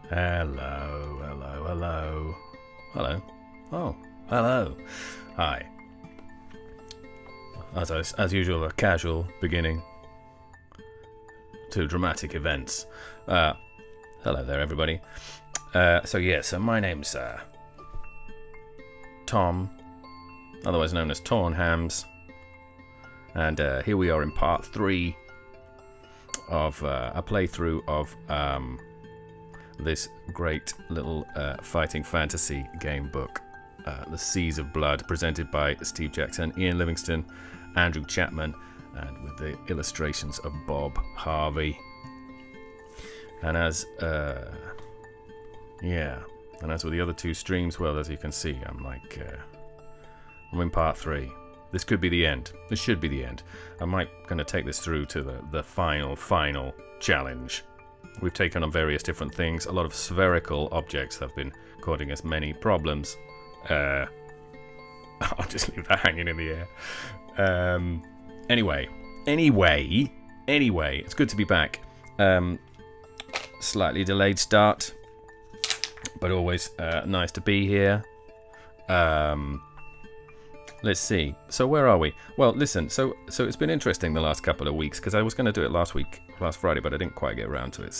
Hello, hello, hello. Hello. Oh, hello. Hi. As usual, a casual beginning to dramatic events. Hello there, everybody. So my name's Tom, otherwise known as Torn Hams, and here we are in part 3 of a playthrough of this great little fighting fantasy game book, The Seas of Blood, presented by Steve Jackson, Ian Livingstone, Andrew Chapman, and with the illustrations of Bob Harvey. And as with the other two streams, well, as you can see, I'm in part 3. This could be the end. This should be the end. I'm going to take this through to the final challenge. We've taken on various different things. A lot of spherical objects have been causing us many problems. I'll just leave that hanging in the air. Anyway, it's good to be back. Slightly delayed start, but always nice to be here. Let's see. So where are we? Well, listen. So it's been interesting the last couple of weeks, because I was going to do it last Friday, but I didn't quite get around to it.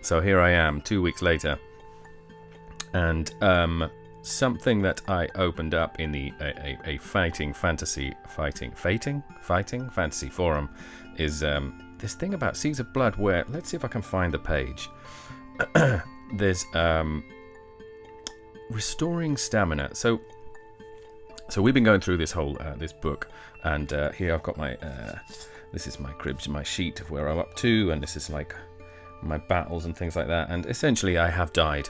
So here I am, 2 weeks later, and something that I opened up in the a fighting fantasy forum is this thing about Seas of Blood. Where, let's see if I can find the page. There's restoring stamina. So we've been going through this whole this book, and here I've got my this is my crib, my sheet of where I'm up to, and this is like my battles and things like that. And essentially, I have died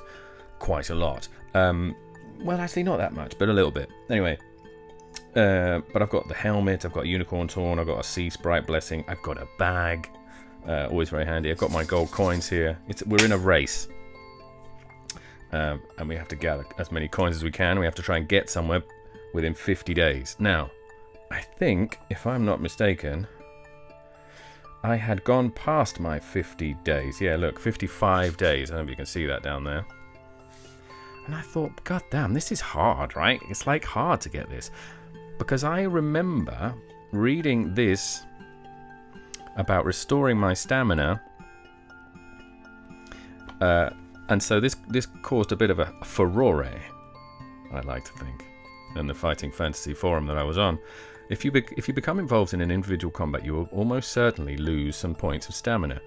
quite a lot. Well, actually, not that much, but a little bit. Anyway, but I've got the helmet, I've got Unicorn Torn, I've got a Sea Sprite Blessing, I've got a bag, always very handy. I've got my gold coins here. We're in a race, and we have to gather as many coins as we can. We have to try and get somewhere within 50 days. Now, I think, if I'm not mistaken, I had gone past my 50 days. Yeah, look, 55 days. I don't know if you can see that down there. And I thought, God damn, this is hard, right? It's like hard to get this. Because I remember reading this about restoring my stamina. And so this caused a bit of a furore, I like to think, in the Fighting Fantasy forum that I was on. If you become involved in an individual combat, you will almost certainly lose some points of stamina.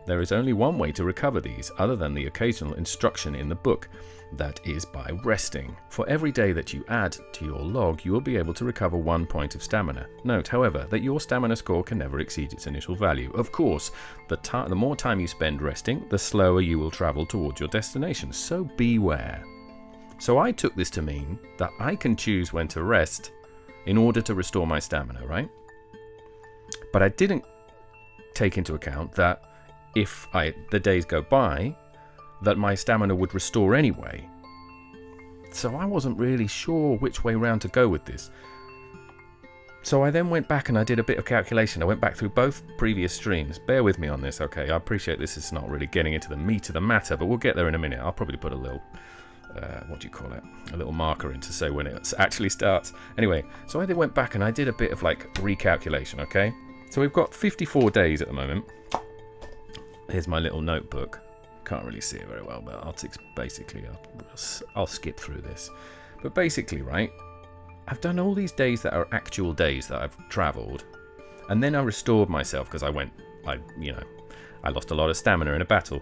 There is only one way to recover these, other than the occasional instruction in the book. That is by resting. For every day that you add to your log, you will be able to recover 1 point of stamina. Note, however, that your stamina score can never exceed its initial value. Of course, the more time you spend resting, the slower you will travel towards your destination, so beware. So I took this to mean that I can choose when to rest in order to restore my stamina, right? But I didn't take into account that if the days go by, that my stamina would restore anyway. So I wasn't really sure which way round to go with this. So I then went back and I did a bit of calculation. I went back through both previous streams. Bear with me on this, okay? I appreciate this is not really getting into the meat of the matter, but we'll get there in a minute. I'll probably put a little a little marker in to say when it actually starts. Anyway, so I went back and I did a bit of like recalculation, okay? So we've got 54 days at the moment. Here's my little notebook. Can't really see it very well, but I'll skip through this. But basically, right, I've done all these days that are actual days that I've travelled, and then I restored myself because I lost a lot of stamina in a battle,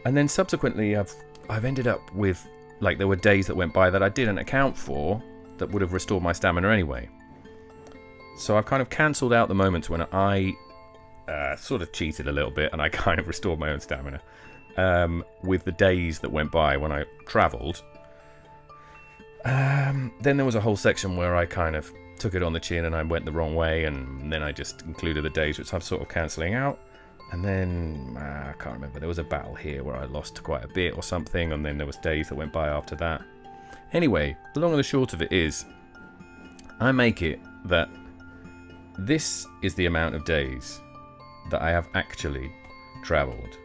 and then subsequently I've ended up with, like, there were days that went by that I didn't account for that would have restored my stamina anyway. So I've kind of cancelled out the moments when I sort of cheated a little bit and I kind of restored my own stamina with the days that went by when I travelled. Then there was a whole section where I kind of took it on the chin and I went the wrong way, and then I just included the days which I'm sort of cancelling out. And then, I can't remember, there was a battle here where I lost quite a bit or something, and then there was days that went by after that. Anyway, the long and the short of it is, I make it that this is the amount of days that I have actually travelled.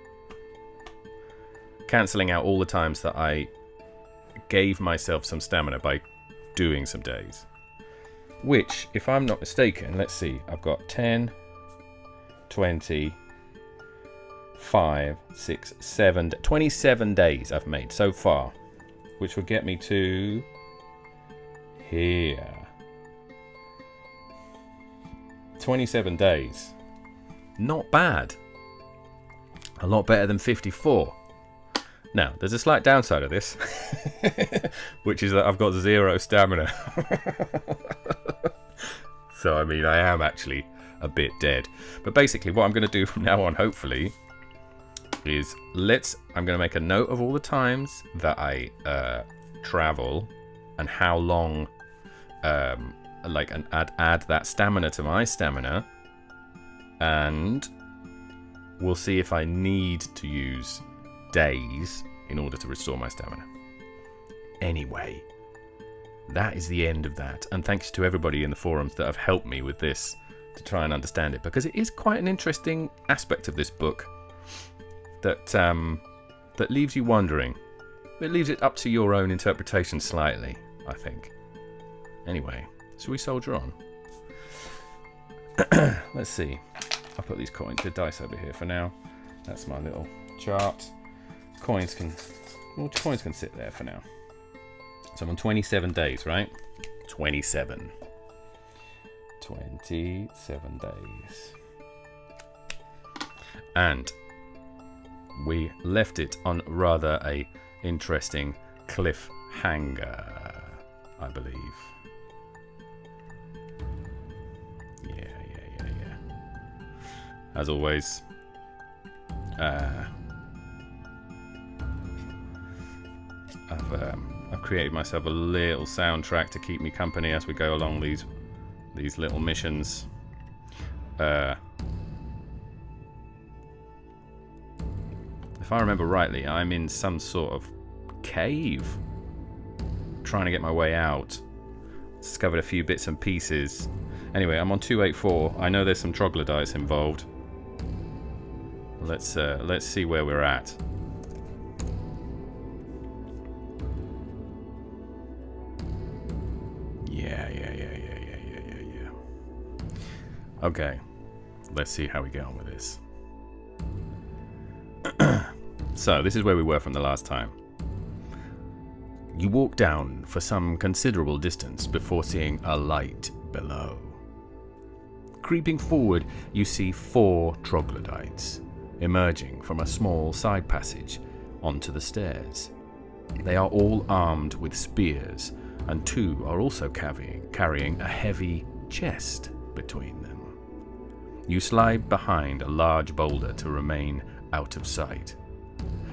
cancelling out all the times that I gave myself some stamina by doing some days. Which, if I'm not mistaken, let's see, I've got 10, 20, 5, 6, 7, 27 days I've made so far, which will get me to here. 27 days. Not bad. A lot better than 54. Now, there's a slight downside of this, which is that I've got 0 stamina. So, I mean, I am actually a bit dead. But basically, what I'm going to do from now on, hopefully, is I'm going to make a note of all the times that I travel and how long, and add that stamina to my stamina. And we'll see if I need to use days in order to restore my stamina. Anyway, that is the end of that, and thanks to everybody in the forums that have helped me with this to try and understand it, because it is quite an interesting aspect of this book that leaves you wondering. It leaves it up to your own interpretation slightly, I think. Anyway, shall we soldier on? Let's see. I'll put these dice over here for now. That's my little chart. Coins can sit there for now. So I'm on 27 days, right? 27 days. And we left it on rather a interesting cliffhanger, I believe. Yeah. As always, I've created myself a little soundtrack to keep me company as we go along these little missions. If I remember rightly, I'm in some sort of cave, trying to get my way out. Discovered a few bits and pieces. Anyway, I'm on 284. I know there's some troglodytes involved. Let's see where we're at. Yeah. Okay, let's see how we get on with this. So, this is where we were from the last time. You walk down for some considerable distance before seeing a light below. Creeping forward, you see 4 troglodytes emerging from a small side passage onto the stairs. They are all armed with spears, and 2 are also carrying a heavy chest between them. You slide behind a large boulder to remain out of sight.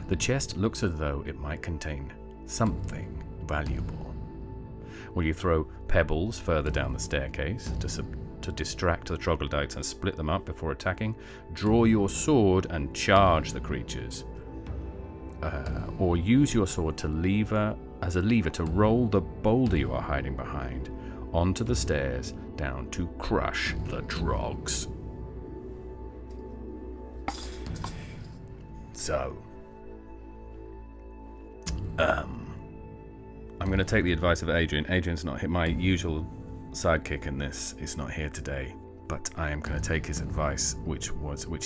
The chest looks as though it might contain something valuable. Will you throw pebbles further down the staircase to distract the troglodytes and split them up before attacking? Draw your sword and charge the creatures. Or use your sword as a lever to roll the boulder you are hiding behind onto the stairs down to crush the trogs. So, I'm going to take the advice of Adrian. Adrian's not here. My usual sidekick in this is not here today, but I am going to take his advice, which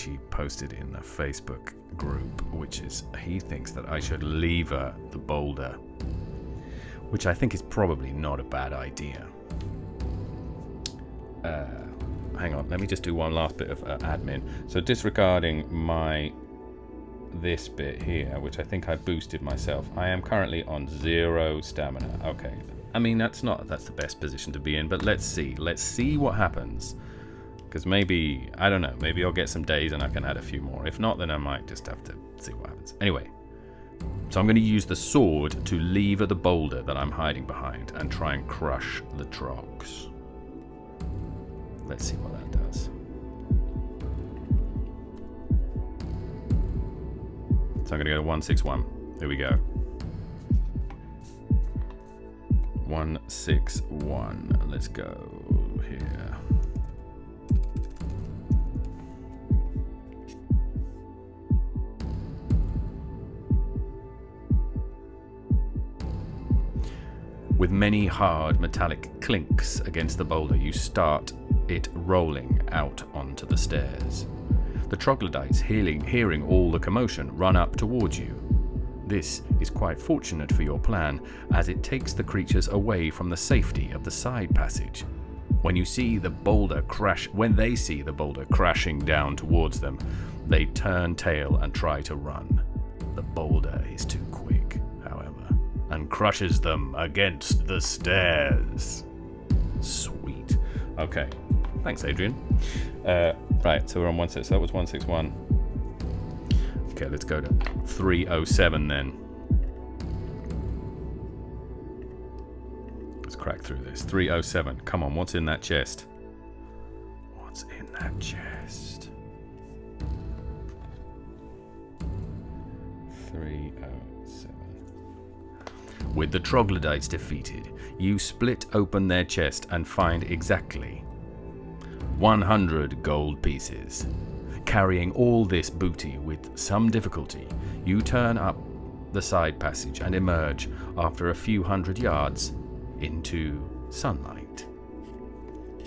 he posted in the Facebook group, which is he thinks that I should lever the boulder, which I think is probably not a bad idea. Hang on, let me just do one last bit of admin. So disregarding this bit here, which I think I boosted myself, I am currently on 0 stamina. Okay, I mean that's the best position to be in, but let's see what happens, because maybe, I don't know, maybe I'll get some days and I can add a few more. If not, then I might just have to see what happens. Anyway, so I'm going to use the sword to lever the boulder that I'm hiding behind and try and crush the trogs. Let's see what that does. So I'm going to go to 161. Here we go. 161. Let's go here. With many hard metallic clinks against the boulder, you start it rolling out onto the stairs. The troglodytes, hearing all the commotion, run up towards you. This is quite fortunate for your plan, as it takes the creatures away from the safety of the side passage. When they see the boulder crashing down towards them, they turn tail and try to run. The boulder is too quick, however, and crushes them against the stairs. Sweet. Okay. Thanks, Adrian. Right, so we're on 16. So that was 161. Okay, let's go to 307 then. Let's crack through this. 307. Come on, what's in that chest? What's in that chest? 307. With the troglodytes defeated, you split open their chest and find exactly 100 gold pieces. Carrying all this booty with some difficulty, you turn up the side passage and emerge after a few hundred yards into sunlight.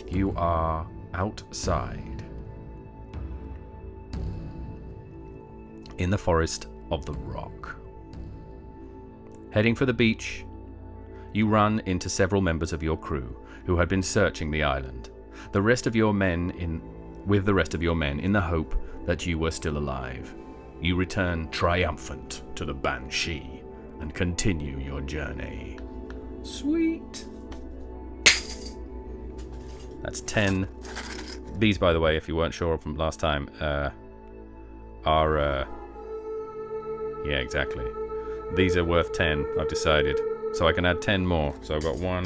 You are outside in the forest of the rock. Heading for the beach, you run into several members of your crew who had been searching the island. With the rest of your men in the hope that you were still alive. You return triumphant to the Banshee and continue your journey. Sweet. That's 10. These, by the way, if you weren't sure from last time, are yeah, exactly. These are worth 10, I've decided. So I can add 10 more. So I've got 1,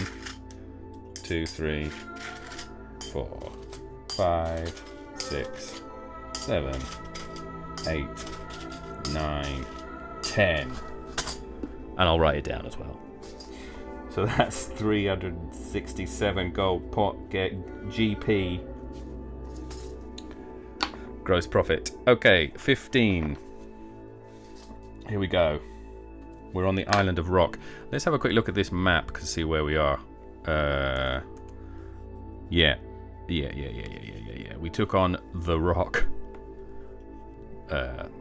2, 3, 4, 5, 6, 7, 8, 9, 10. And I'll write it down as well. So that's 367 gold pot get GP. Gross profit. Okay, 15. Here we go. We're on the island of Rock. Let's have a quick look at this map to see where we are. Yeah. We took on the Rock.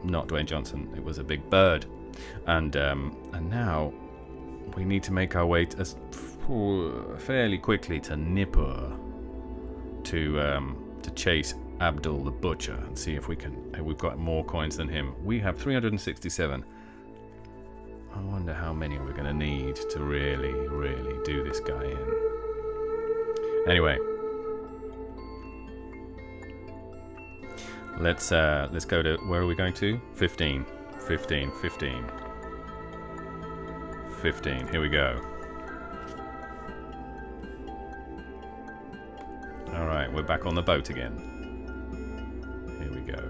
Not Dwayne Johnson. It was a big bird, and now we need to make our way fairly quickly to Nippur to chase Abdul the Butcher and see if we can. We've got more coins than him. We have 367. I wonder how many we're going to need to really do this guy in. Anyway. Let's go to, where are we going to? 15. 15. Here we go. Alright, we're back on the boat again. Here we go.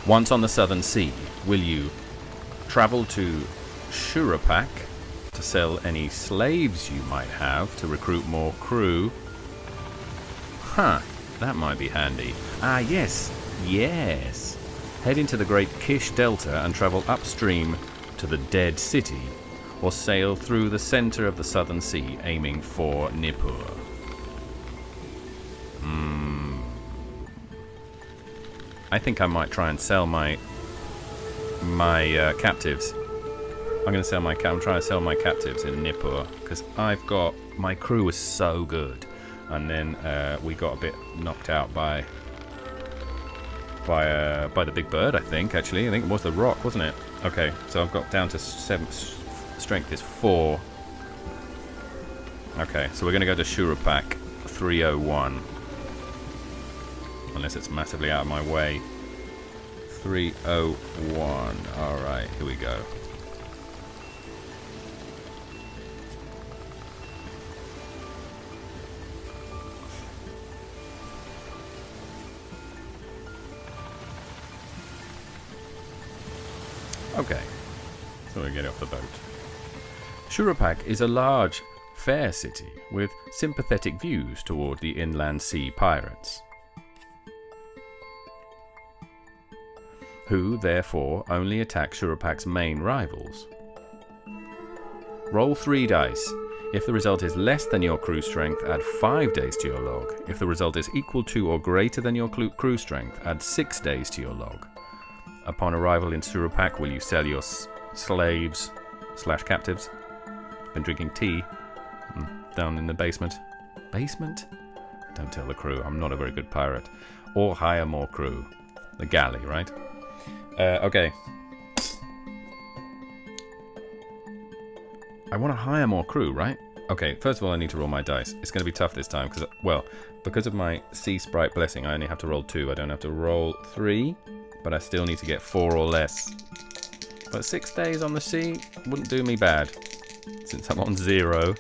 Once on the Southern Sea, will you travel to Shurapak to sell any slaves you might have to recruit more crew? Huh, that might be handy. Ah, yes. Head into the Great Kish Delta and travel upstream to the Dead City, or sail through the center of the Southern Sea, aiming for Nippur. I think I might try and sell my captives. I'm trying to sell my captives in Nippur, because my crew was so good, and then we got a bit knocked out by the big bird. I think it was the Rock, wasn't it? Okay, so I've got down to 7. Strength is 4. Okay, so we're going to go to Shurapak 301, unless it's massively out of my way. 301. All right, here we go. Okay, so we get off the boat. Shurapak is a large, fair city with sympathetic views toward the inland sea pirates. who, therefore, only attack Shurupak's main rivals. Roll 3 dice. If the result is less than your crew strength, add 5 days to your log. If the result is equal to or greater than your crew strength, add 6 days to your log. Upon arrival in Shurupak, will you sell your slaves/captives? Been drinking tea down in the basement. Basement? Don't tell the crew. I'm not a very good pirate. Or hire more crew. The galley, right? Okay. I want to hire more crew, right? Okay, first of all, I need to roll my dice. It's going to be tough this time because, well, because of my Sea Sprite blessing, I only have to roll 2. I don't have to roll 3, but I still need to get 4 or less. But 6 days on the sea wouldn't do me bad, since I'm on 0.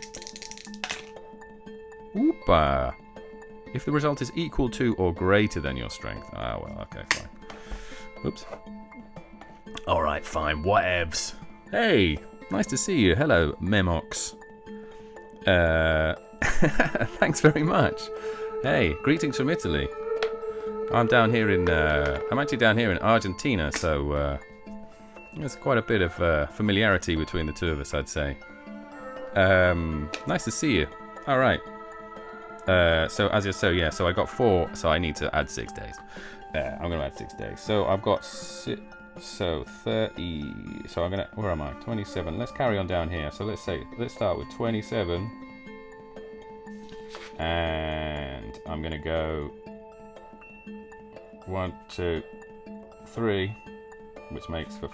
Oopa! If the result is equal to or greater than your strength. Ah, well, okay, fine. Oops. Alright, fine, whatevs. Hey! Nice to see you. Hello, Memox. Thanks very much. Hey, greetings from Italy. I'm down here in, I'm actually down here in Argentina, so there's quite a bit of familiarity between the two of us, I'd say. Nice to see you. All right. So I got 4, so I need to add 6 days. I'm going to add 6 days. So I've got 6. So 30. So I'm gonna. Where am I? 27. Let's carry on down here. So let's start with 27, and I'm gonna go 1, 2, 3, which makes for.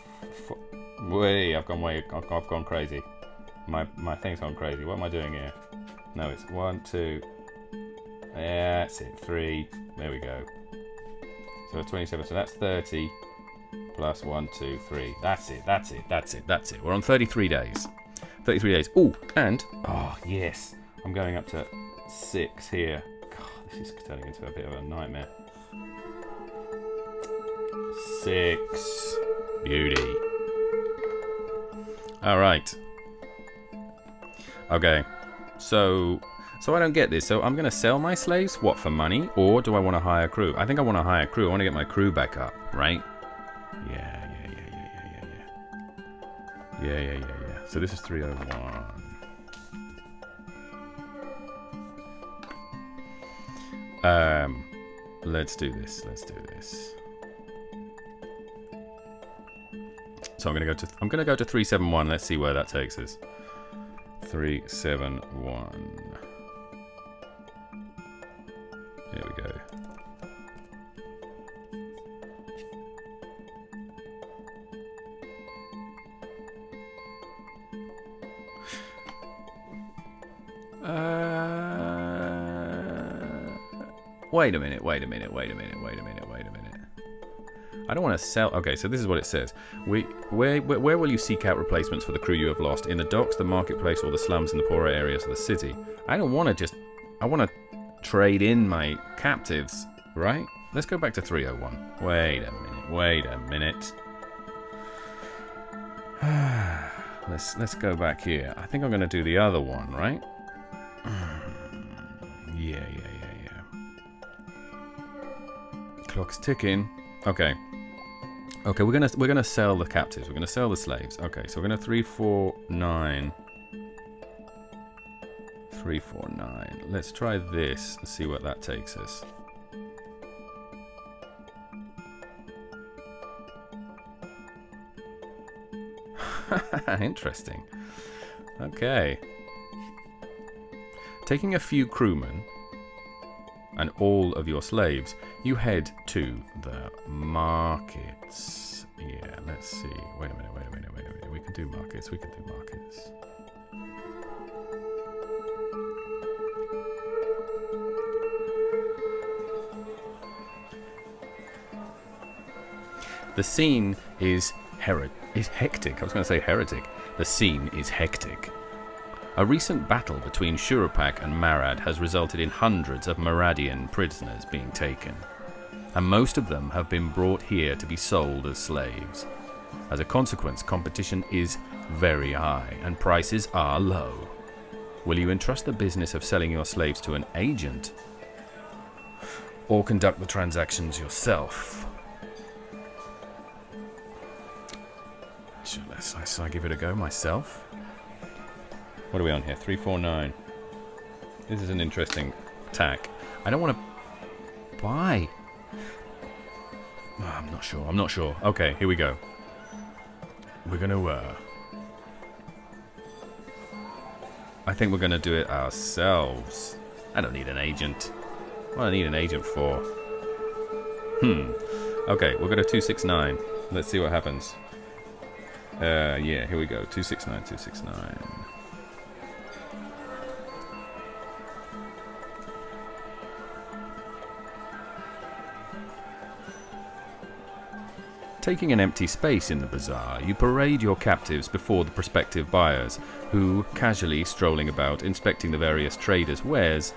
I've gone crazy. My thing's gone crazy. What am I doing here? No, it's 1, 2. Yeah, that's it. 3. There we go. So 27. So that's 30. Plus 1, 2, 3. That's it. We're on 33 days. 33 days. Oh, and yes, I'm going up to 6 here. God, this is turning into a bit of a nightmare. 6. Beauty. All right. Okay. So I don't get this. So I'm going to sell my slaves, what, for money? Or do I want to hire crew? I think I want to hire crew. I want to get my crew back up, right? Yeah. So this is 301. Let's do this. So I'm gonna go to 371. Let's see where that takes us. 371. Here we go. Wait a minute. I don't want to sell. Okay, so this is what it says. Where will you seek out replacements for the crew you have lost? In the docks, the marketplace, or the slums in the poorer areas of the city? I don't want to I want to trade in my captives, right? Let's go back to 301. Wait a minute. Let's go back here. I think I'm going to do the other one, right? Yeah. Clock's ticking. Okay, we're gonna sell the captives. We're gonna sell the slaves. Okay, so we're gonna 349. 349. Let's try this and see what that takes us. Interesting. Okay. Taking a few crewmen and all of your slaves, you head to the markets. Yeah, let's see. Wait a minute. We can do markets. The scene is hectic. I was going to say heretic. The scene is hectic. A recent battle between Shurupak and Marad has resulted in hundreds of Maradian prisoners being taken, and most of them have been brought here to be sold as slaves. As a consequence, competition is very high and prices are low. Will you entrust the business of selling your slaves to an agent, or conduct the transactions yourself? Shall I give it a go myself? What are we on here? 349. This is an interesting attack. I don't want to buy. Oh, I'm not sure. Okay, here we go. We're going to... I think we're going to do it ourselves. I don't need an agent. What do I need an agent for? Okay, we'll go to 269. Let's see what happens. Yeah, here we go. 269, 269. Taking an empty space in the bazaar, you parade your captives before the prospective buyers, who, casually strolling about, inspecting the various traders' wares.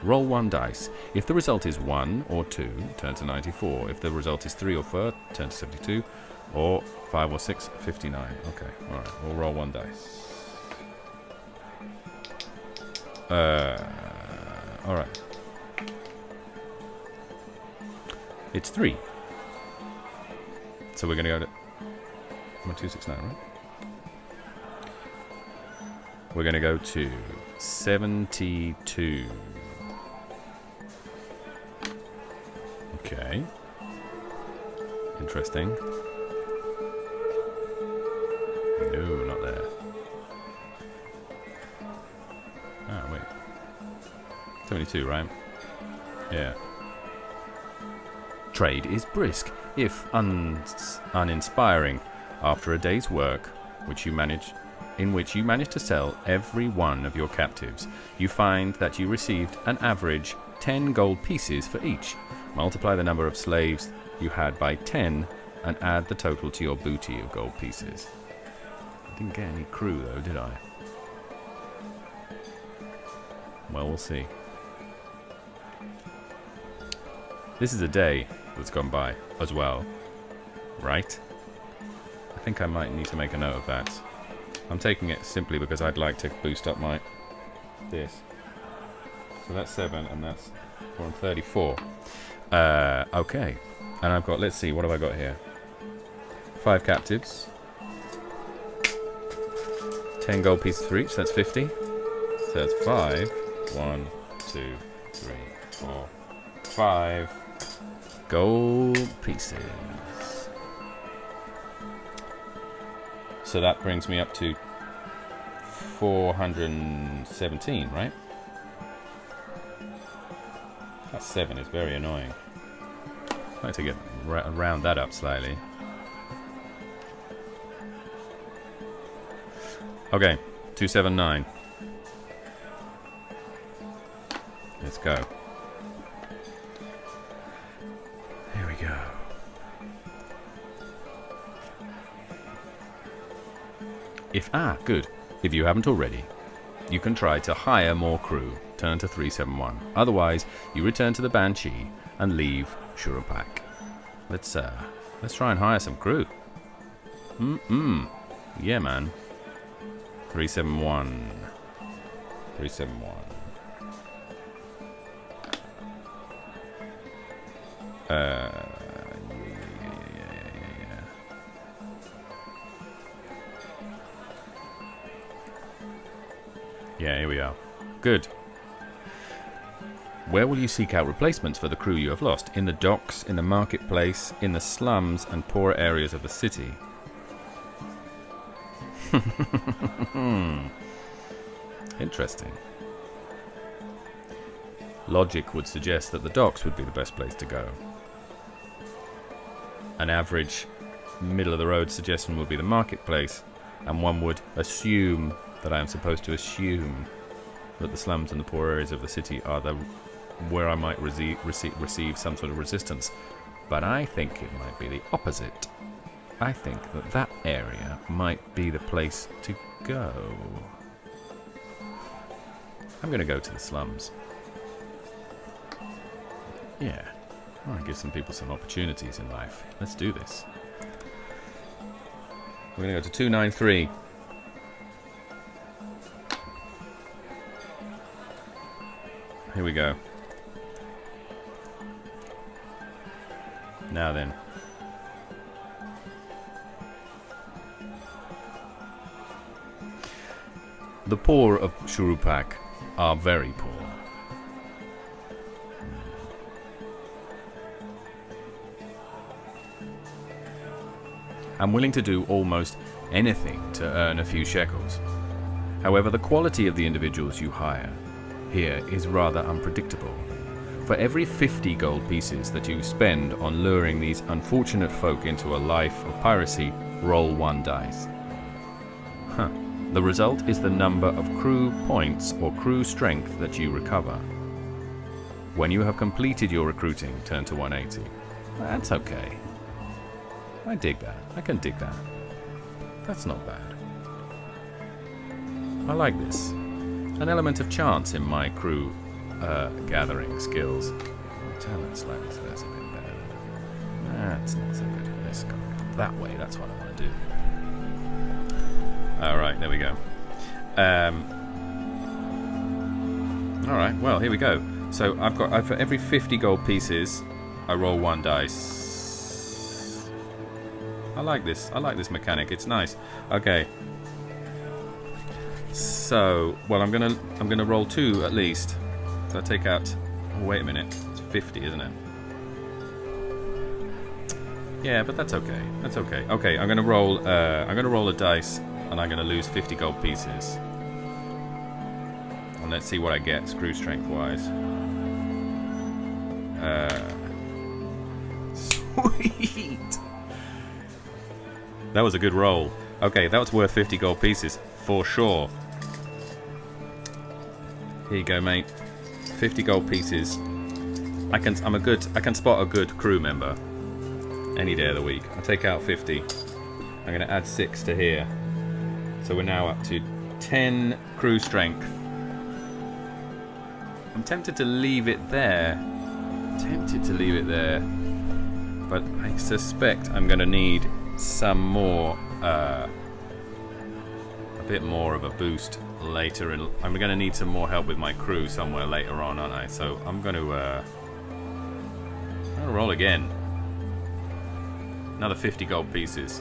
Roll 1 dice. If the result is 1 or 2, turn to 94. If the result is 3 or 4, turn to 72. Or 5 or 6, 59. Okay, alright, we'll roll 1 dice. Alright. It's 3. So we're going to go to... I'm on 269, right? We're going to go to 72. Okay. Interesting. No, not there. Ah, wait. 72, right? Yeah. Trade is brisk, if uninspiring, after a day's work, in which you manage to sell every one of your captives. You find that you received an average 10 gold pieces for each. Multiply the number of slaves you had by 10 and add the total to your booty of gold pieces. I didn't get any crew though, did I? Well, we'll see. This is a day that's gone by as well, right? I think I might need to make a note of that. I'm taking it simply because I'd like to boost up my this. So that's 7 and that's 4 and 34. Okay. And I've got, let's see, what have I got here? 5 captives. 10 gold pieces for each, that's 50. So that's 5. 1, 2, 3, 4, 5 gold pieces. So that brings me up to 417, right? That 7 is very annoying. I'd like to get round that up slightly. Okay, 279. Let's go. Here we go. Good. If you haven't already, you can try to hire more crew. Turn to 371. Otherwise, you return to the Banshee and leave Shurupak. Let's try and hire some crew. Yeah, man. 371. 371. Yeah, here we are. Good. Where will you seek out replacements for the crew you have lost? In the docks, in the marketplace, in the slums and poorer areas of the city. Interesting. Logic would suggest that the docks would be the best place to go. An average middle-of-the-road suggestion would be the marketplace, and one would assume that I am supposed to assume that the slums and the poor areas of the city are where I might receive some sort of resistance. But I think it might be the opposite. I think that area might be the place to go. I'm going to go to the slums. Yeah, I want to give some people some opportunities in life. Let's do this. We're going to go to 293. Here we go. Now then. The poor of Shurupak are very poor. I'm willing to do almost anything to earn a few shekels. However, the quality of the individuals you hire here is rather unpredictable. For every 50 gold pieces that you spend on luring these unfortunate folk into a life of piracy, roll 1 dice. The result is the number of crew points or crew strength that you recover. When you have completed your recruiting, turn to 180. That's okay. I dig that. I can dig that. That's not bad. I like this. An element of chance in my crew gathering skills. Turn that slightly so that's a bit better. That's not so good. Let's go that way. That's what I want to do. Alright, there we go. Alright, well, here we go. So for every 50 gold pieces, I roll 1 dice. I like this mechanic. It's nice. Okay. So, well, I'm gonna roll 2 at least. So I take out. Oh, wait a minute. It's 50, isn't it? Yeah, but that's okay. That's okay. Okay, I'm gonna roll a dice, and I'm gonna lose 50 gold pieces. And let's see what I get, screw strength wise. Sweet. That was a good roll. Okay, that was worth 50 gold pieces for sure. Here you go, mate. 50 gold pieces. I can spot a good crew member any day of the week. I'll take out 50. I'm going to add 6 to here. So we're now up to 10 crew strength. I'm tempted to leave it there. But I suspect I'm going to need some more, a bit more of a boost later. I'm going to need some more help with my crew somewhere later on, aren't I? So I'm going to roll again. Another 50 gold pieces.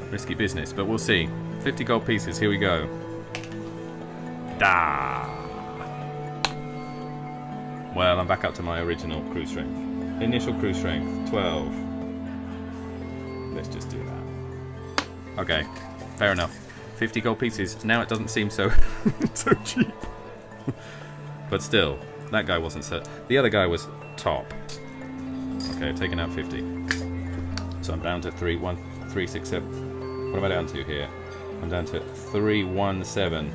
Risky business, but we'll see. 50 gold pieces, here we go. Da! Well, I'm back up to my original crew strength. Initial crew strength, 12. Let's just do that. Okay, fair enough. 50 gold pieces. Now it doesn't seem so so cheap. But still, that guy wasn't so. The other guy was top. Okay, taking out 50. So I'm down to 3,1,367. What am I down to here? I'm down to 317.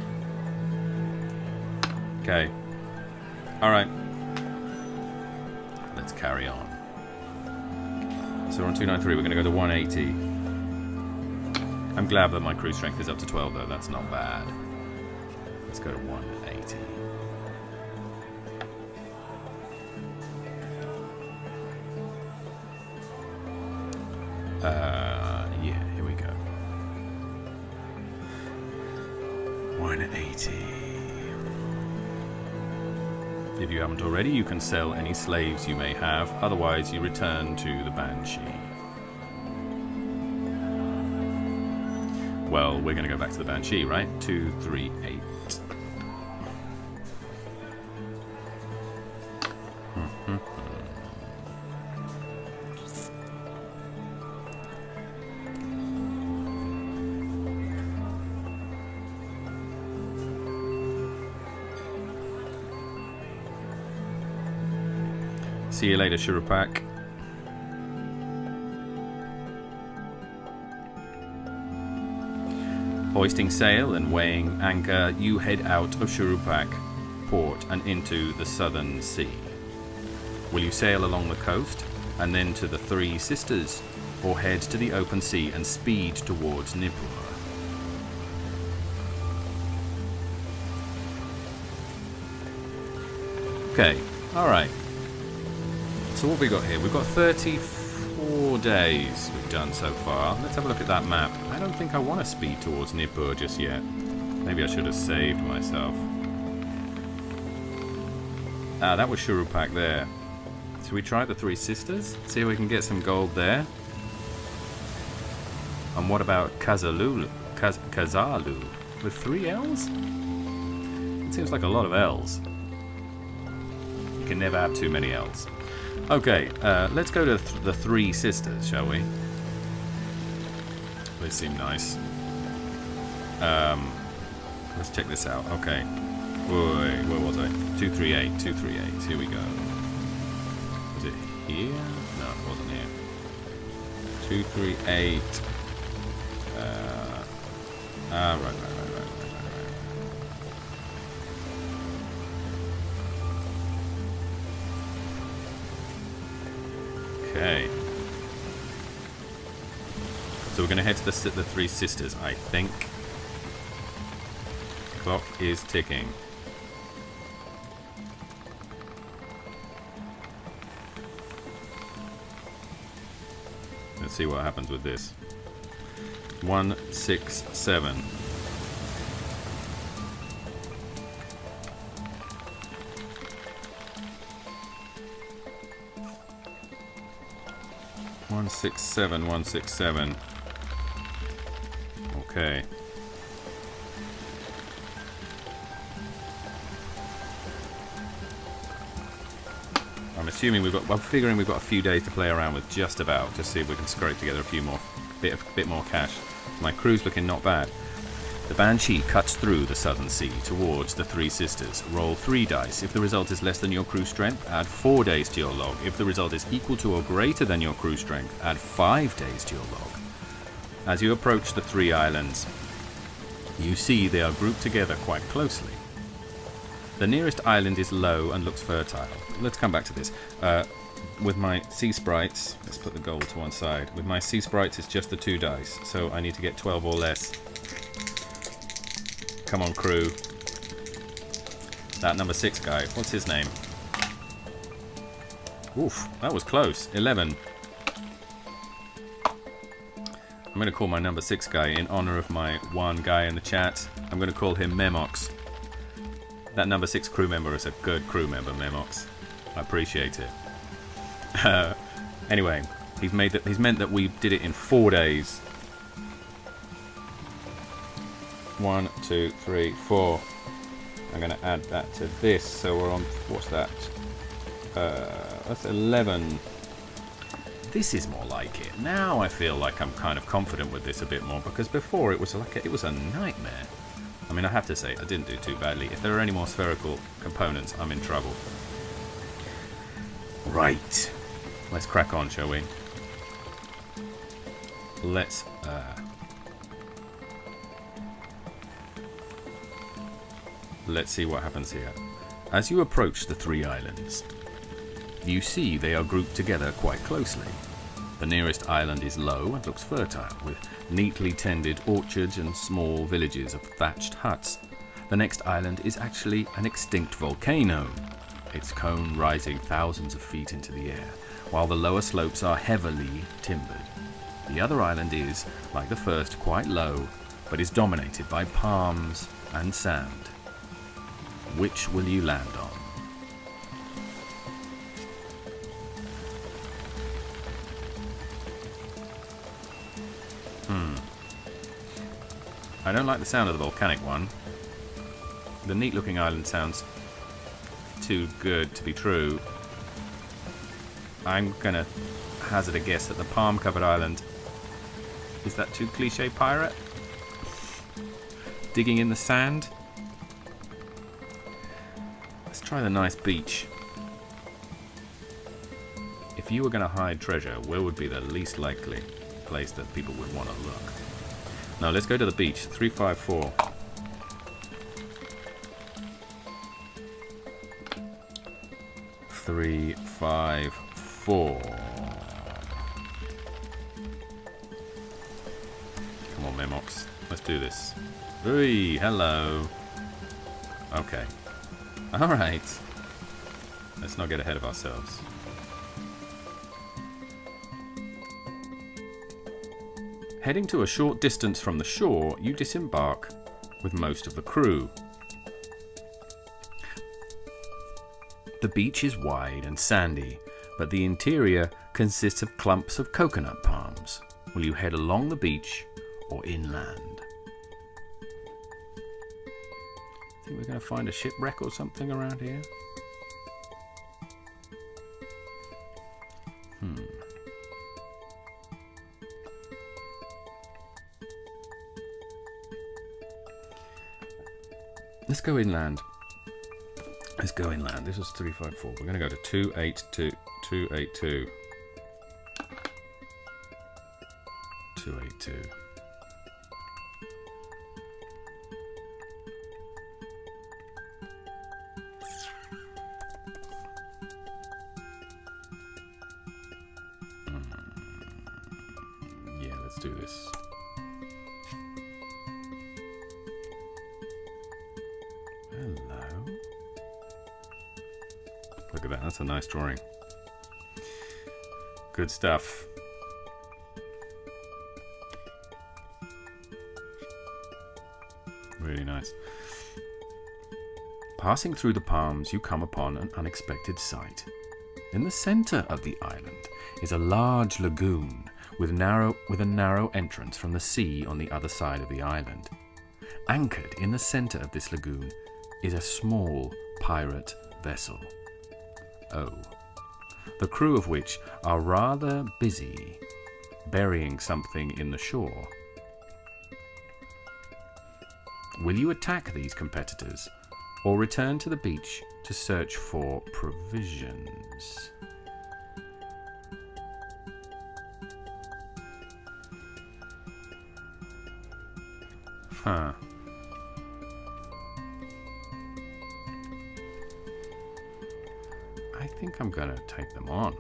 Okay. Alright. Let's carry on. So we're on 293, we're going to go to 180. I'm glad that my crew strength is up to 12 though, that's not bad. Let's go to 180. Yeah, here we go. 180. If you haven't already, you can sell any slaves you may have, otherwise you return to the Banshee. Well, we're going to go back to the Banshee, right? 238. See you later, Shurupak. Hoisting sail and weighing anchor, you head out of Shurupak port and into the southern sea. Will you sail along the coast and then to the Three Sisters, or head to the open sea and speed towards Nippur? Okay, alright. So what have we got here? We've got 34 days we've done so far. Let's have a look at that map. I don't think I want to speed towards Nippur just yet. Maybe I should have saved myself. Ah, that was Shurupak there. Should we try the Three Sisters? See if we can get some gold there. And what about Kazalu? with 3 L's? It seems like a lot of L's. You can never have too many L's. Okay, let's go to the Three Sisters, shall we? They seem nice. Let's check this out. Okay. Wait, where was I? 238, 238. Here we go. Was it here? No, it wasn't here. 238. Right. Okay. So we're going to head to the Three Sisters, I think. Clock is ticking. Let's see what happens with this. 167. One six seven, 167. Okay. I'm figuring we've got a few days to play around with, just about, to see if we can scrape together a few more, bit more cash. My crew's looking not bad. The Banshee cuts through the southern sea towards the Three Sisters. Roll 3 dice. If the result is less than your crew strength, add 4 days to your log. If the result is equal to or greater than your crew strength, add 5 days to your log. As you approach the 3 islands, you see they are grouped together quite closely. The nearest island is low and looks fertile. Let's come back to this. With my sea sprites, let's put the gold to one side. With my sea sprites, it's just the 2 dice, so I need to get 12 or less. Come on, crew. That number 6 guy, what's his name? Oof, that was close. 11. I'm going to call my number 6 guy in honor of my one guy in the chat. I'm going to call him Memox. That number 6 crew member is a good crew member, Memox. I appreciate it. Anyway, he's meant that we did it in 4 days. 1, 2, 3, 4. I'm going to add that to this, so we're on. What's that? That's 11. This is more like it. Now I feel like I'm kind of confident with this a bit more, because before it was like it was a nightmare. I mean, I have to say, I didn't do too badly. If there are any more spherical components, I'm in trouble. Right. Let's crack on, shall we? Let's see what happens here. As you approach the 3 islands, you see they are grouped together quite closely. The nearest island is low and looks fertile, with neatly tended orchards and small villages of thatched huts. The next island is actually an extinct volcano, its cone rising thousands of feet into the air, while the lower slopes are heavily timbered. The other island is, like the first, quite low, but is dominated by palms and sand. Which will you land on? I don't like the sound of the volcanic one. The neat-looking island sounds too good to be true. I'm gonna hazard a guess that the palm-covered island... Is that too cliche, pirate? Digging in the sand? Let's try the nice beach. If you were gonna hide treasure, where would be the least likely place that people would want to look? No, let's go to the beach. 354. Three, 5, 4. Come on, Memox. Let's do this. Hey, hello. Okay. Alright. Let's not get ahead of ourselves. Heading to a short distance from the shore, you disembark with most of the crew. The beach is wide and sandy, but the interior consists of clumps of coconut palms. Will you head along the beach or inland? Think we're going to find a shipwreck or something around here? Let's go inland. Let's go inland. This was 354. We're going to go to 282. 282. 282. Yeah, let's do this. Hello. Look at that. That's a nice drawing. Good stuff. Really nice. Passing through the palms, you come upon an unexpected sight. In the center of the island is a large lagoon with a narrow entrance from the sea on the other side of the island. Anchored in the center of this lagoon is a small pirate vessel. Oh. The crew of which are rather busy burying something in the shore. Will you attack these competitors or return to the beach to search for provisions? Huh. I think I'm going to take them on.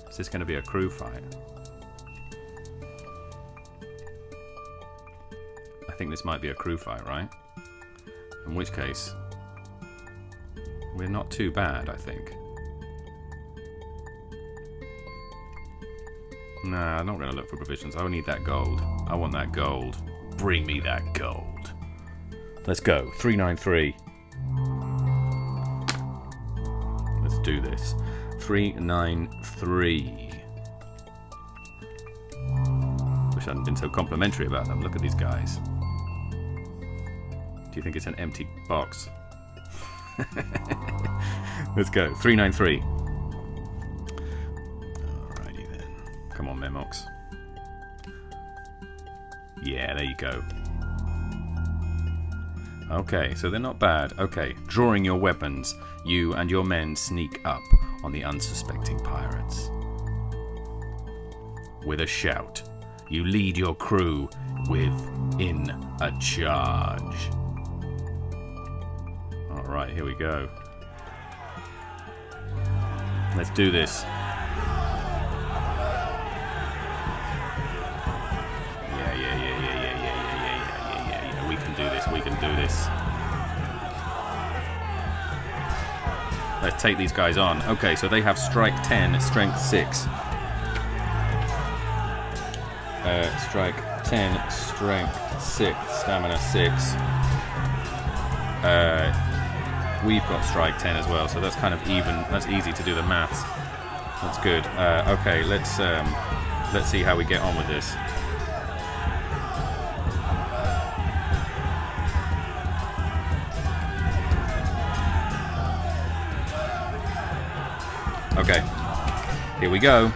Is this going to be a crew fight? I think this might be a crew fight, right? In which case, we're not too bad, I think. Nah, I'm not going to look for provisions. I need that gold. I want that gold. Bring me that gold. Let's go. 393. Let's do this. 393. Wish I hadn't been so complimentary about them. Look at these guys. Do you think it's an empty box? Let's go. 393. Alrighty then. Come on, Memox. Yeah, there you go. Okay, so they're not bad. Okay, drawing your weapons, you and your men sneak up on the unsuspecting pirates. With a shout, you lead your crew in a charge. Alright, here we go. Let's do this. Yeah. We can do this. We can do this. Let's take these guys on. Okay, so they have strike 10, strength 6. Strike 10, strength 6, stamina 6. We've got strike 10 as well, so that's kind of even. That's easy to do the maths. That's good. Okay, let's see how we get on with this. Okay, here we go.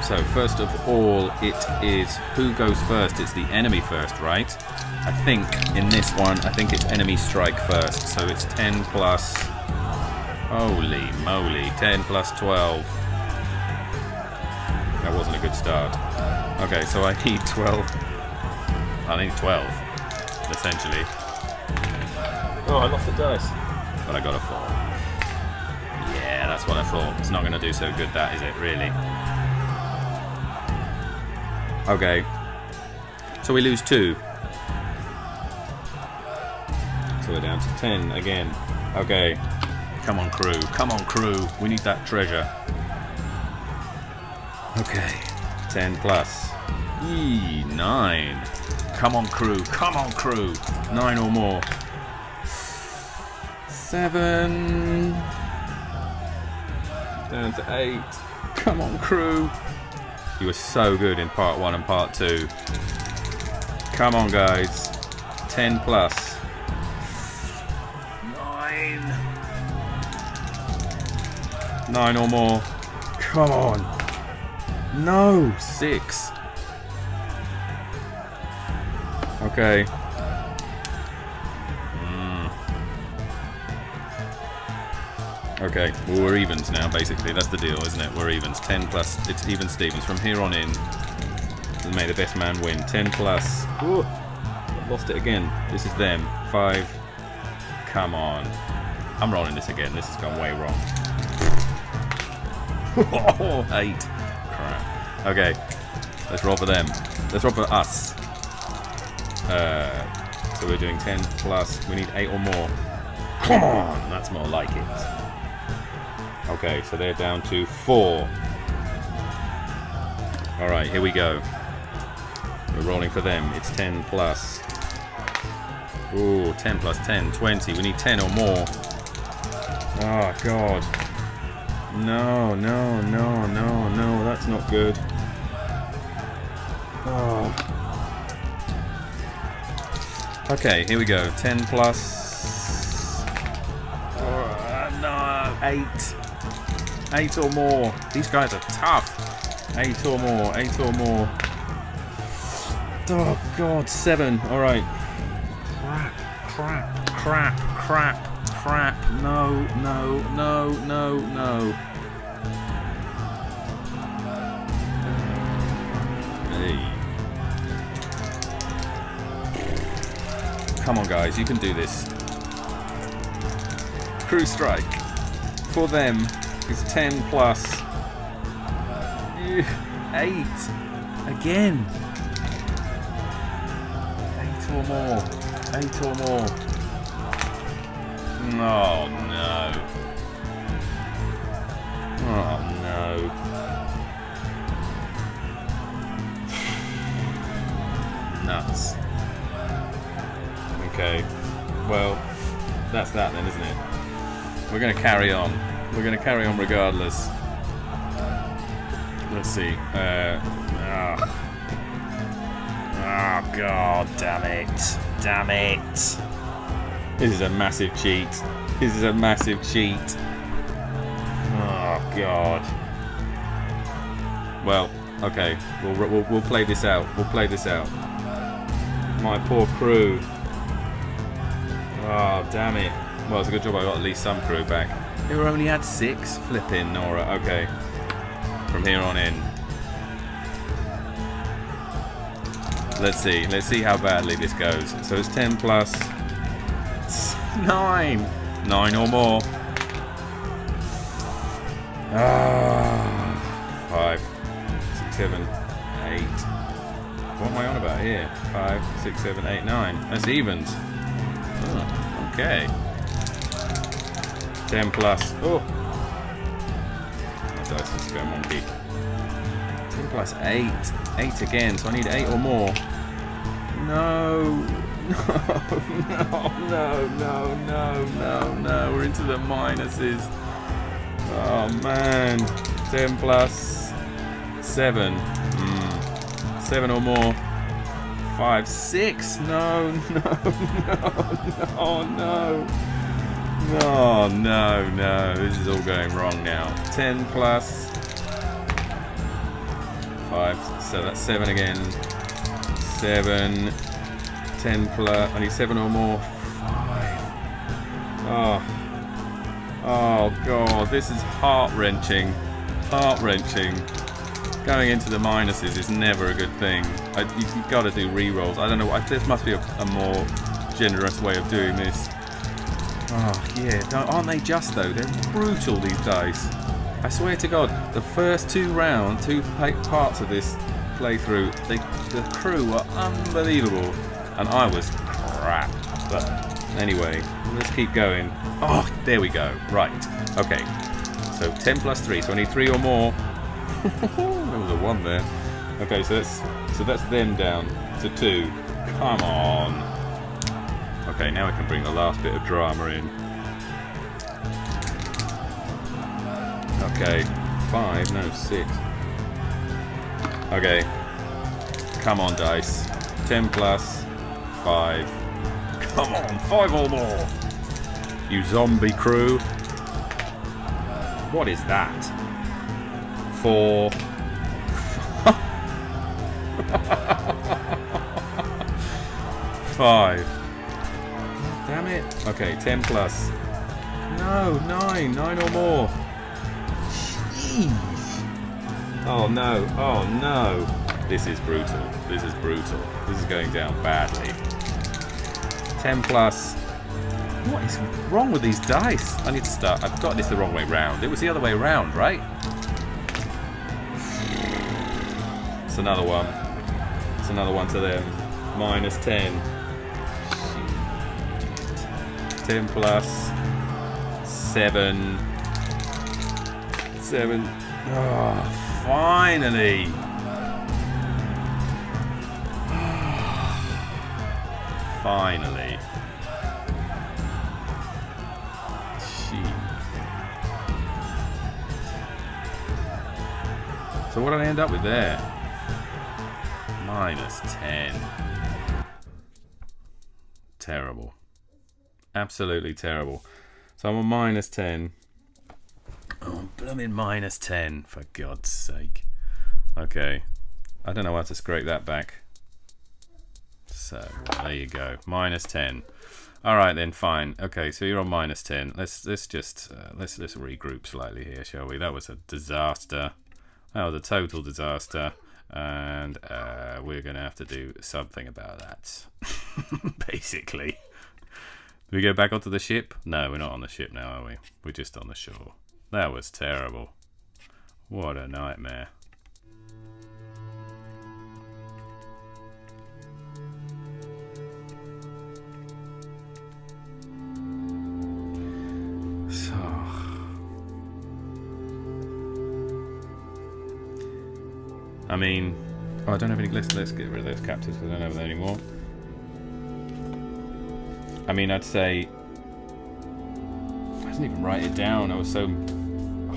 So first of all, it is who goes first? It's the enemy first, right? I think in this one, I think it's enemy strike first. So it's 10 plus... Holy moly, 10 plus 12. That wasn't a good start. Okay, so I need 12. I need 12, essentially. Oh, I lost the dice. But I got a 4. Yeah, that's what I thought. It's not going to do so good, that, is it, really? Okay. So we lose 2. So we're down to 10 again. Okay. Come on, crew. Come on, crew. We need that treasure. Okay. 10 plus. 9. Come on, crew. Come on, crew. 9 or more. 7. Down to 8. Come on, crew. You were so good in part 1 and part 2. Come on, guys. 10 plus. 9. 9 or more. Come on. No. 6. Okay. Okay, well, we're evens now, basically. That's the deal, isn't it? We're evens. 10 plus. It's even Stevens. From here on in, may the best man win. 10 plus. Ooh, I've lost it again. This is them. 5. Come on. I'm rolling this again. This has gone way wrong. 8. Crap. Okay, let's roll for them. Let's roll for us. So we're doing 10 plus. We need 8 or more. Come on! That's more like it. Okay, so they're down to 4. Alright, here we go. We're rolling for them. It's 10 plus. Ooh, 10 plus 10, 20. We need 10 or more. Oh, God. No, no, no, no, no. That's not good. Oh. Okay, here we go. 10 plus. No, 8. 8 or more. These guys are tough. 8 or more. 8 or more. Oh, God. 7. All right. Crap. Crap. Crap. Crap. Crap. No. No. No. No. No. Hey. Come on, guys. You can do this. Crew strike. For them. Is 10 plus. 8. Again. 8 or more. 8 or more. Oh no. Oh no. Nuts. Okay. Well, that's that then, isn't it? We're going to carry on. We're going to carry on regardless. Let's see. Oh, God, damn it. Damn it. This is a massive cheat. This is a massive cheat. Oh, God. Well, okay. We'll play this out. We'll play this out. My poor crew. Oh, damn it. Well, it's a good job I got at least some crew back. They were only had 6? Flipping Nora. Okay. From here on in. Let's see. Let's see how badly this goes. So it's 10 plus. 9. 9 or more. 5, 6, 7, 8. What am I on about here? 5, 6, 7, 8, 9. That's evens. Oh, okay. 10 plus. Oh. My dice is going wonky. 10 plus 8. 8 again, so I need 8 or more. No. No. We're into the minuses. Oh, man. 10 plus 7. 7 or more. 5, 6. No. Oh, no. This is all going wrong now. 10 plus 5. So that's 7 again. 7. 10 plus. I need 7 or more. 5. Oh, God. This is heart-wrenching. Heart-wrenching. Going into the minuses is never a good thing. You've got to do re-rolls. I don't know. There must be a more generous way of doing this. Oh, yeah. Aren't they just, though? They're brutal, these dice. I swear to God, the first 2 parts of this playthrough, the crew were unbelievable. And I was crap. But anyway, let's keep going. Oh, there we go. Right. Okay. So 10 plus 3. So I need 3 or more. There was a 1 there. Okay, so that's them down to 2. Come on. Okay, now we can bring the last bit of drama in. Okay, 5, no 6. Okay, come on, dice. 10 plus. 5. Come on, 5 or more. You zombie crew. What is that? 4. 5. Damn it. Okay, 10 plus. No, 9. 9 or more. Jeez. Oh no. Oh no. This is brutal. This is brutal. This is going down badly. 10 plus. What is wrong with these dice? I need to start. I've got this the wrong way round. It was the other way round, right? It's another one. It's another one to them. Minus 10. 10 plus. 7. 7. Oh, finally. Finally. So what did I end up with there? Minus 10. Terrible. Absolutely terrible. So I'm on minus 10. Oh, blooming minus 10, for God's sake. Okay. I don't know how to scrape that back. So, there you go. Minus 10. Alright then, fine. Okay, so you're on minus 10. Let's just let's regroup slightly here, shall we? That was a disaster. That was a total disaster. And we're going to have to do something about that. Basically. Do we go back onto the ship? No, we're not on the ship now, are we? We're just on the shore. That was terrible. What a nightmare. So... I mean... Oh, I don't have any... Let's get rid of those captives because I don't have them anymore. I mean, I'd say... I didn't even write it down. I was so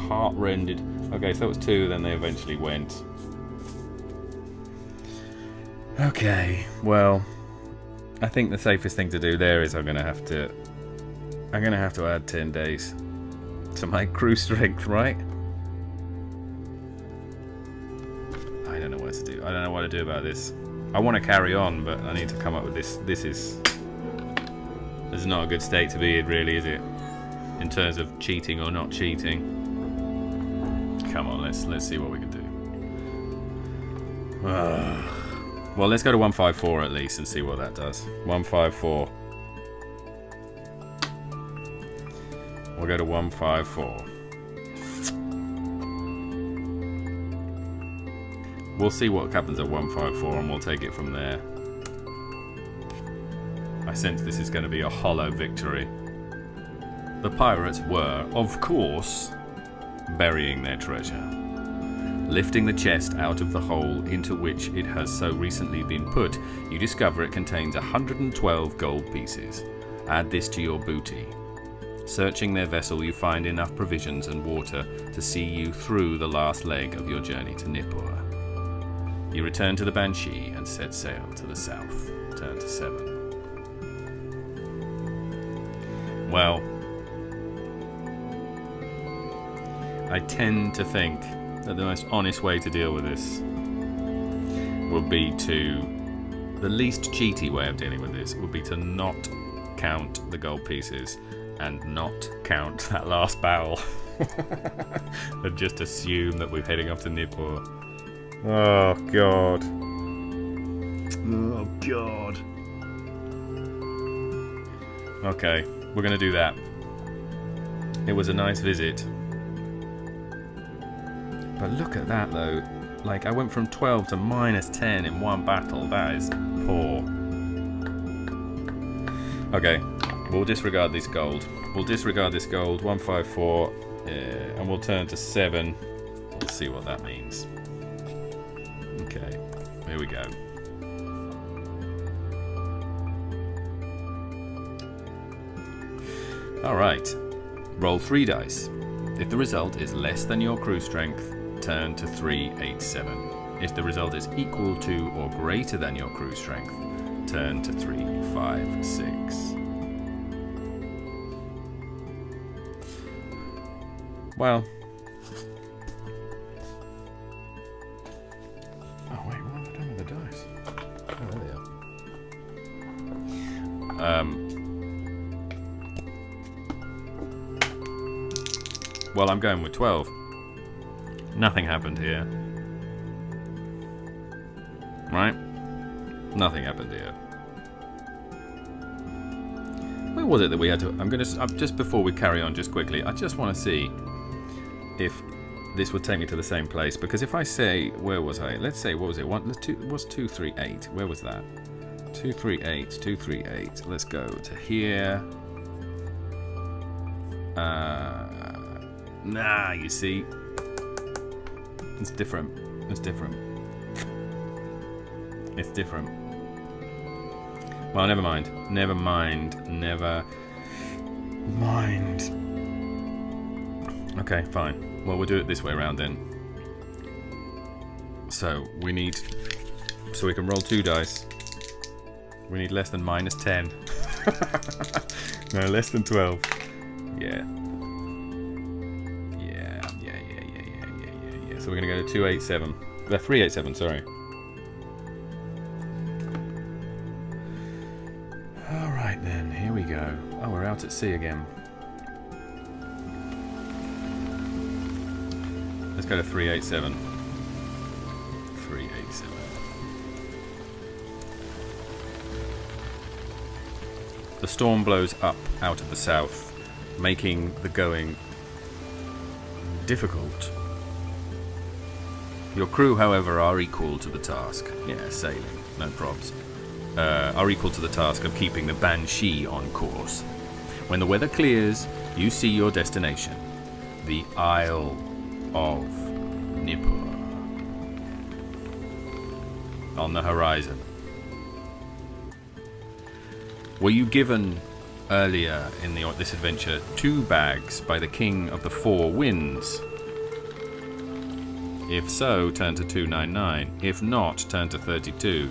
heart-rended. Okay, so that was 2, then they eventually went. Okay, well... I think the safest thing to do there is I'm gonna have to add 10 days to my crew strength, right? I don't know what to do. I don't know what to do about this. I want to carry on, but I need to come up with this. This is not a good state to be in, really, is it? In terms of cheating or not cheating. Come on, let's see what we can do. Well, let's go to 154 at least and see what that does. 154. We'll go to 154. We'll see what happens at 154 and we'll take it from there. I sense this is going to be a hollow victory. The pirates were, of course, burying their treasure. Lifting the chest out of the hole into which it has so recently been put, you discover it contains 112 gold pieces. Add this to your booty. Searching their vessel, you find enough provisions and water to see you through the last leg of your journey to Nippur. You return to the Banshee and set sail to the south. Turn to 7. Well, I tend to think that the most honest way to deal with this would be to... The least cheaty way of dealing with this would be to not count the gold pieces and not count that last barrel. And just assume that we're heading off to Nippur. Oh, God. Oh, God. Okay, we're going to do that. It was a nice visit. But look at that, though. Like, I went from 12 to minus 10 in one battle. That is poor. Okay, we'll disregard this gold. We'll disregard this gold. 154. And we'll turn to 7. We'll see what that means. Okay, here we go. Alright, roll 3 dice. If the result is less than your crew strength, turn to 387. If the result is equal to or greater than your crew strength, turn to 3, 5, 6. Well. Oh wait, what have I done with the dice? Oh, there they are. Well, I'm going with 12. Nothing happened here. Right? Nothing happened here. Where was it that we had to... I'm going to... just before we carry on, just quickly, I just want to see if this would take me to the same place. Because if I say... Where was I? Let's say, what was it? Was 238. Where was that? 238, 238. Let's go to here. Nah, you see... It's different. It's different. It's different. Well, never mind. Never mind. Never mind. Okay, fine. Well, we'll do it this way around then. So, we need... So we can roll 2 dice. We need less than -10. No, less than 12. Yeah. So we're going to go to 287. 387, sorry. Alright then, here we go. Oh, we're out at sea again. Let's go to 387. 387. The storm blows up out of the south, making the going difficult. Your crew, however, are equal to the task. Yeah, sailing, no probs. Are equal to the task of keeping the Banshee on course. When the weather clears, you see your destination, the Isle of Nippur, on the horizon. Were you given earlier in this adventure 2 bags by the King of the 4 Winds? If so, turn to 299. If not, turn to 32.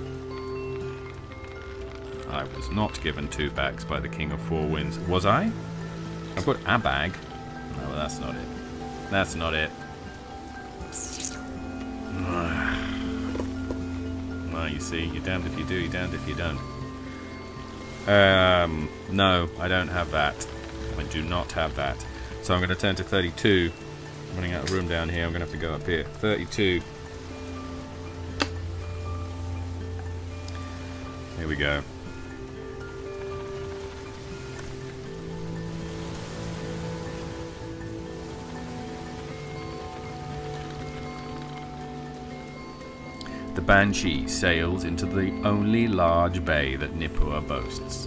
I was not given 2 bags by the King of 4 Winds. Was I? I've got a bag. No, well, that's not it. That's not it. Well, you see, you're damned if you do, you're damned if you don't. No, I don't have that. I do not have that. So I'm going to turn to 32. I'm running out of room down here. I'm going to have to go up here. 32. Here we go. The Banshee sails into the only large bay that Nippur boasts.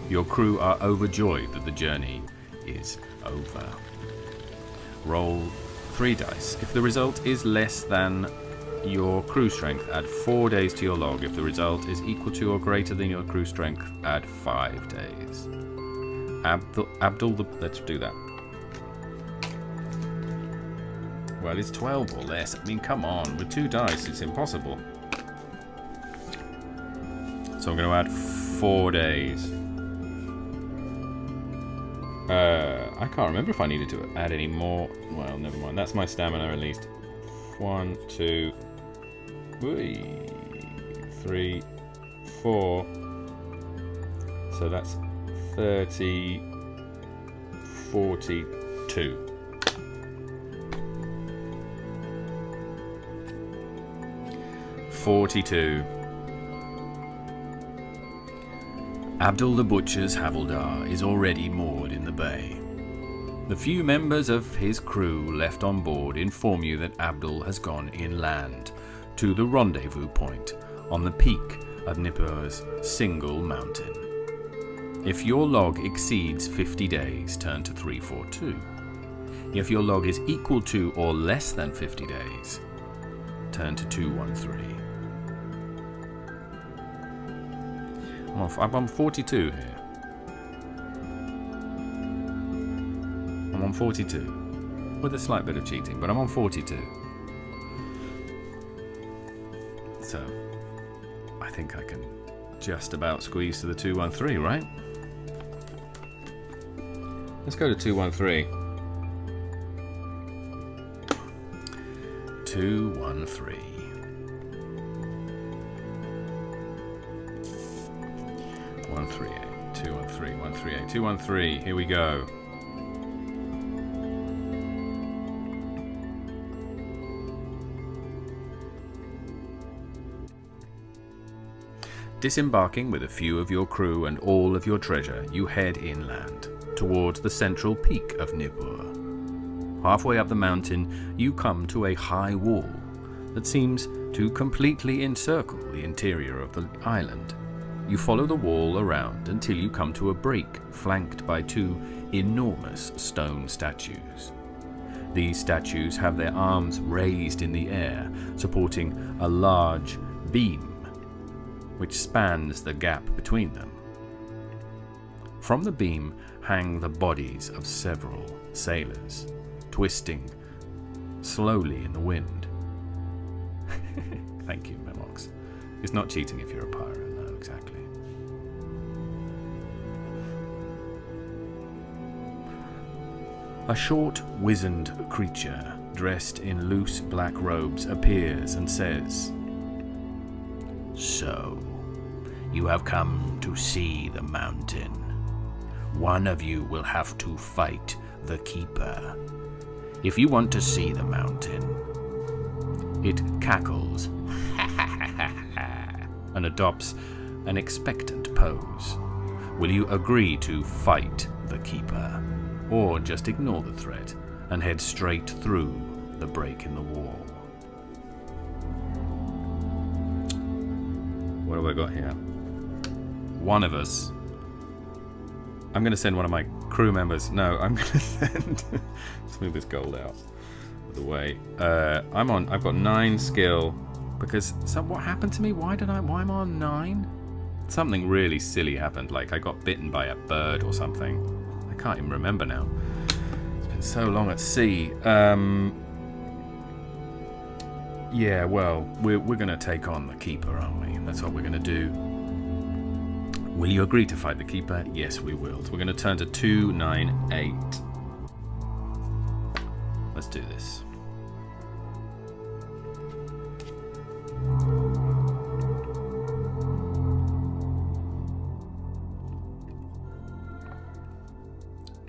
Your crew are overjoyed that the journey is over. Roll 3 dice. If the result is less than your crew strength, add 4 days to your log. If the result is equal to or greater than your crew strength, add 5 days. Let's do that. Well, it's 12 or less. I mean, come on. With 2 dice, it's impossible. So I'm going to add 4 days. I can't remember if I needed to add any more. Well, never mind. That's my stamina at least. 1, 2, 3, 4. So that's 30, 42. Abdul the Butcher's Havildar is already moored in the bay. The few members of his crew left on board inform you that Abdul has gone inland to the rendezvous point on the peak of Nippur's single mountain. If your log exceeds 50 days, turn to 342. If your log is equal to or less than 50 days, turn to 213. I'm on 42 here. I'm on 42. With a slight bit of cheating, but I'm on 42. So I think I can just about squeeze to the 213, right? Let's go to 213. 213. 138, 213, 138, 213. Here we go. Disembarking with a few of your crew and all of your treasure, you head inland, towards the central peak of Nippur. Halfway up the mountain, you come to a high wall that seems to completely encircle the interior of the island. You follow the wall around until you come to a break flanked by two enormous stone statues. These statues have their arms raised in the air, supporting a large beam which spans the gap between them. From the beam hang the bodies of several sailors, twisting slowly in the wind. Thank you, Memox. It's not cheating if you're a pirate, no, exactly. A short, wizened creature dressed in loose black robes appears and says, "So, you have come to see the mountain. One of you will have to fight the Keeper. If you want to see the mountain..." It cackles and adopts an expectant pose. Will you agree to fight the Keeper, or just ignore the threat and head straight through the break in the wall? What have I got here? One of us. I'm going to send one of my crew members. No, I'm going to send... Let's move this gold out of the way. I've got 9 skill because what happened to me? Why am I on 9? Something really silly happened. Like I got bitten by a bird or something. I can't even remember now. It's been so long at sea. Yeah, well, we're going to take on the Keeper, aren't we? That's what we're going to do. Will you agree to fight the Keeper? Yes, we will. So we're going to turn to 298. Let's do this.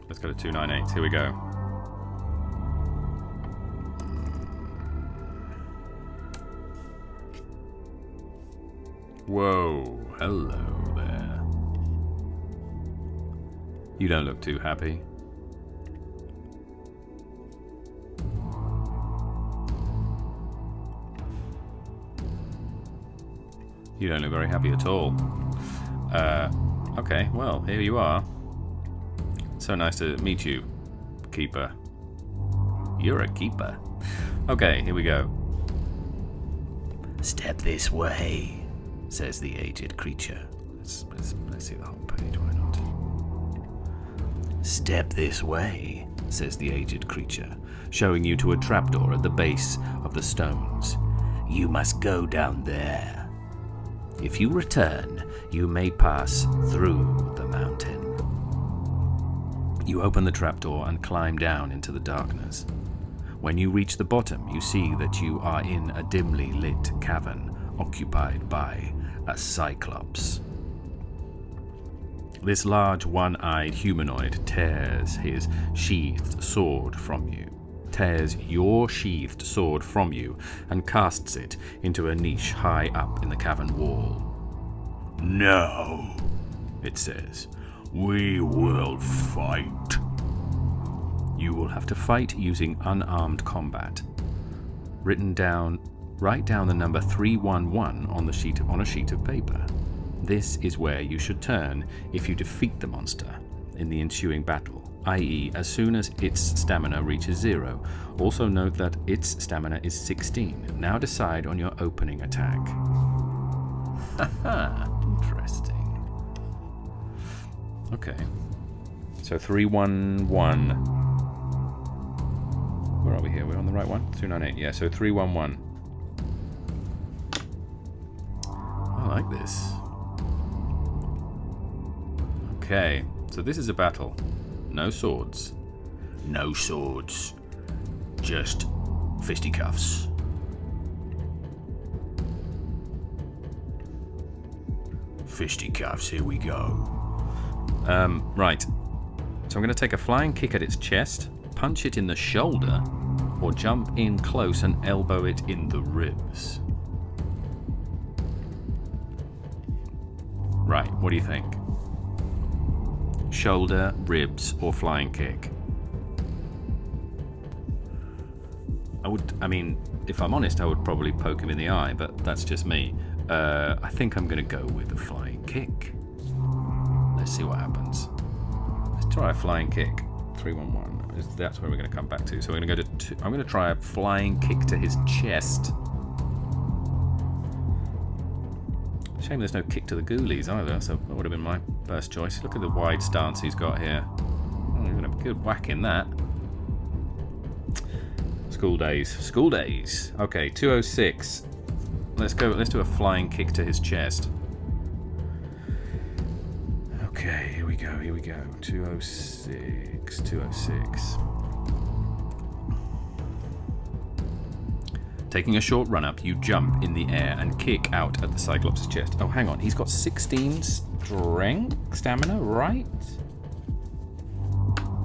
Let's go to 298. Here we go. Whoa, hello there. You don't look too happy. You don't look very happy at all. Okay, well, here you are. So nice to meet you, Keeper. You're a keeper. Okay, here we go. "Step this way," says the aged creature. Let's see the whole page, why not? "Step this way," says the aged creature, showing you to a trapdoor at the base of the stones. "You must go down there. If you return, you may pass through the mountain." You open the trapdoor and climb down into the darkness. When you reach the bottom, you see that you are in a dimly lit cavern occupied by a cyclops. This large one-eyed humanoid tears his sheathed sword from you. Tears your sheathed sword from you and casts it into a niche high up in the cavern wall. "Now," it says, "we will fight." You will have to fight using unarmed combat. Write down the number 311 on a sheet of paper. This is where you should turn if you defeat the monster in the ensuing battle, i.e. as soon as its stamina reaches 0. Also note that its stamina is 16. Now decide on your opening attack. Haha, interesting. Okay, so 311. Where are we here? We're on the right one? 298. Yeah, so 311. this. Okay, so this is a battle. No swords. No swords. Just fisticuffs. Fisticuffs, here we go. Right. So I'm going to take a flying kick at its chest, punch it in the shoulder, or jump in close and elbow it in the ribs. Right, what do you think? Shoulder, ribs, or flying kick? I mean, if I'm honest, I would probably poke him in the eye, but that's just me. I think I'm going to go with a flying kick. Let's see what happens. Let's try a flying kick. 3-1-1. That's where we're going to come back to. So we're going to go to I'm going to try a flying kick to his chest. Shame there's no kick to the ghoulies either, so that would have been my first choice. Look at the wide stance he's got here. Oh, you're going to have a good whack in that. School days. School days. Okay, 206. Let's go. Let's do a flying kick to his chest. Okay, here we go. Here we go. 206. 206. Taking a short run up, you jump in the air and kick out at the Cyclops' chest. Oh, hang on. He's got 16 stamina, right?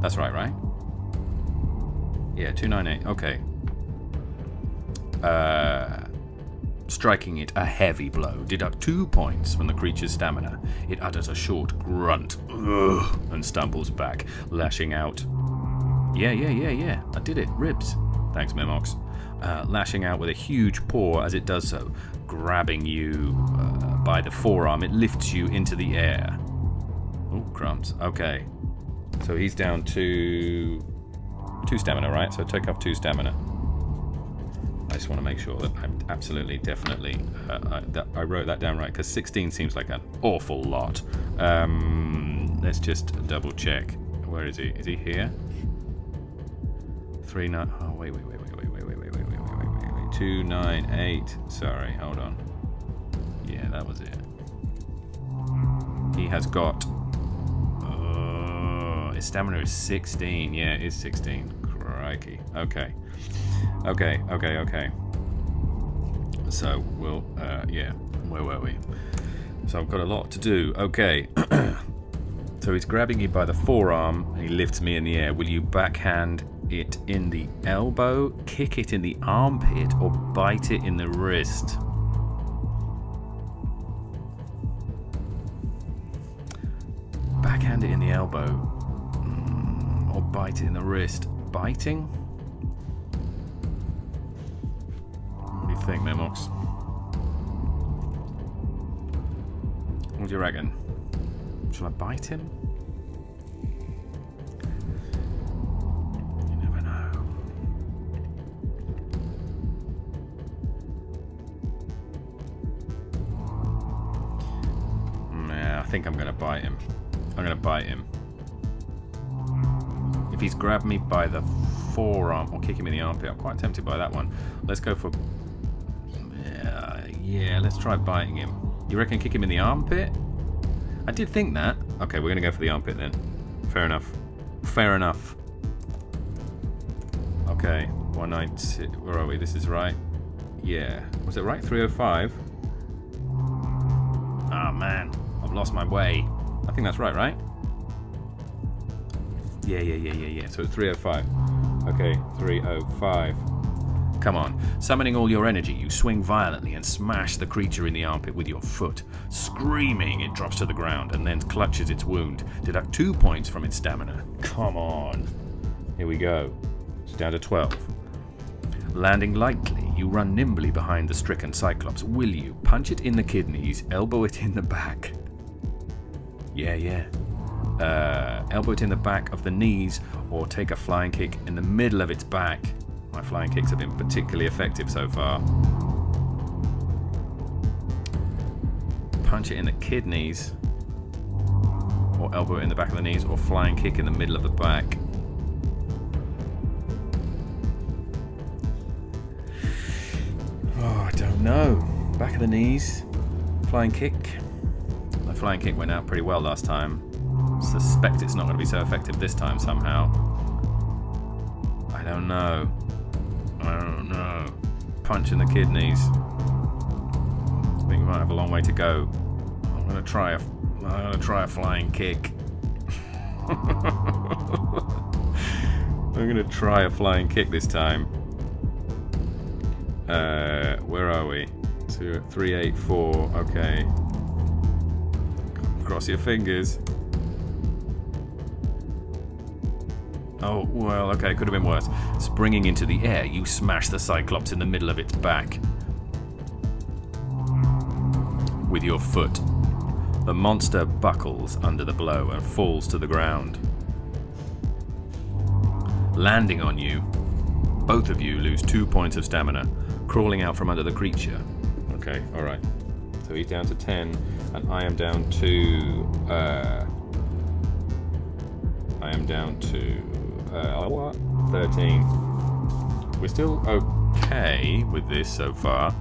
That's right, right? Yeah, 298. Okay. Striking it a heavy blow. Deduct 2 points from the creature's stamina. It utters a short grunt and stumbles back, lashing out. Yeah. I did it. Ribs. Thanks, Memox. Lashing out with a huge paw as it does so, grabbing you by the forearm. It lifts you into the air. Oh, crumbs. Okay. So he's down to 2 stamina, right? So take off 2 stamina. I just want to make sure that I'm absolutely, definitely, that I wrote that down right, because 16 seems like an awful lot. Let's just double check. Where is he? Is he here? 3-9. Oh, wait. 298. Sorry, hold on. Yeah, that was it. He has got. His stamina is 16. Yeah, it is 16. Crikey. Okay. So we'll. Yeah. Where were we? So I've got a lot to do. Okay. So he's grabbing you by the forearm and he lifts me in the air. Will you backhand it in the elbow, kick it in the armpit, or bite it in the wrist? Backhand it in the elbow, or bite it in the wrist. Biting? What do you think, Memox? What do you reckon? Shall I bite him? You never know. Yeah, I think I'm going to bite him. I'm going to bite him. If he's grabbed me by the forearm or kick him in the armpit, I'm quite tempted by that one. Let's go for... Yeah, let's try biting him. You reckon kick him in the armpit? I did think that. Okay, we're going to go for the armpit then. Fair enough. Okay, 190. Where are we? This is right. Yeah. Was it right? 305? Ah, man. I've lost my way. I think that's right? Yeah. So it's 305. Okay, 305. Come on. Summoning all your energy, you swing violently and smash the creature in the armpit with your foot. Screaming, it drops to the ground and then clutches its wound. Deduct 2 points from its stamina. Come on. Here we go. It's down to 12. Landing lightly, you run nimbly behind the stricken Cyclops. Will you punch it in the kidneys, elbow it in the back? Yeah. Elbow it in the back of the knees, or take a flying kick in the middle of its back. My flying kicks have been particularly effective so far. Punch it in the kidneys, or elbow it in the back of the knees, or flying kick in the middle of the back. Oh, I don't know. Back of the knees, Flying kick. The flying kick went out pretty well last time. Suspect it's not going to be so effective this time somehow. I don't know. Punch in the kidneys. I think we might have a long way to go. I'm going to try a flying kick. I'm going to try a flying kick this time. Where are we? 3, 8, 4. Okay. Cross your fingers. Oh, well, okay, could have been worse. Springing into the air, you smash the Cyclops in the middle of its back. With your foot. The monster buckles under the blow and falls to the ground. Landing on you, both of you lose 2 points of stamina, crawling out from under the creature. Okay, alright. So he's down to 10, and I am down to... 13. We're still okay with this so far.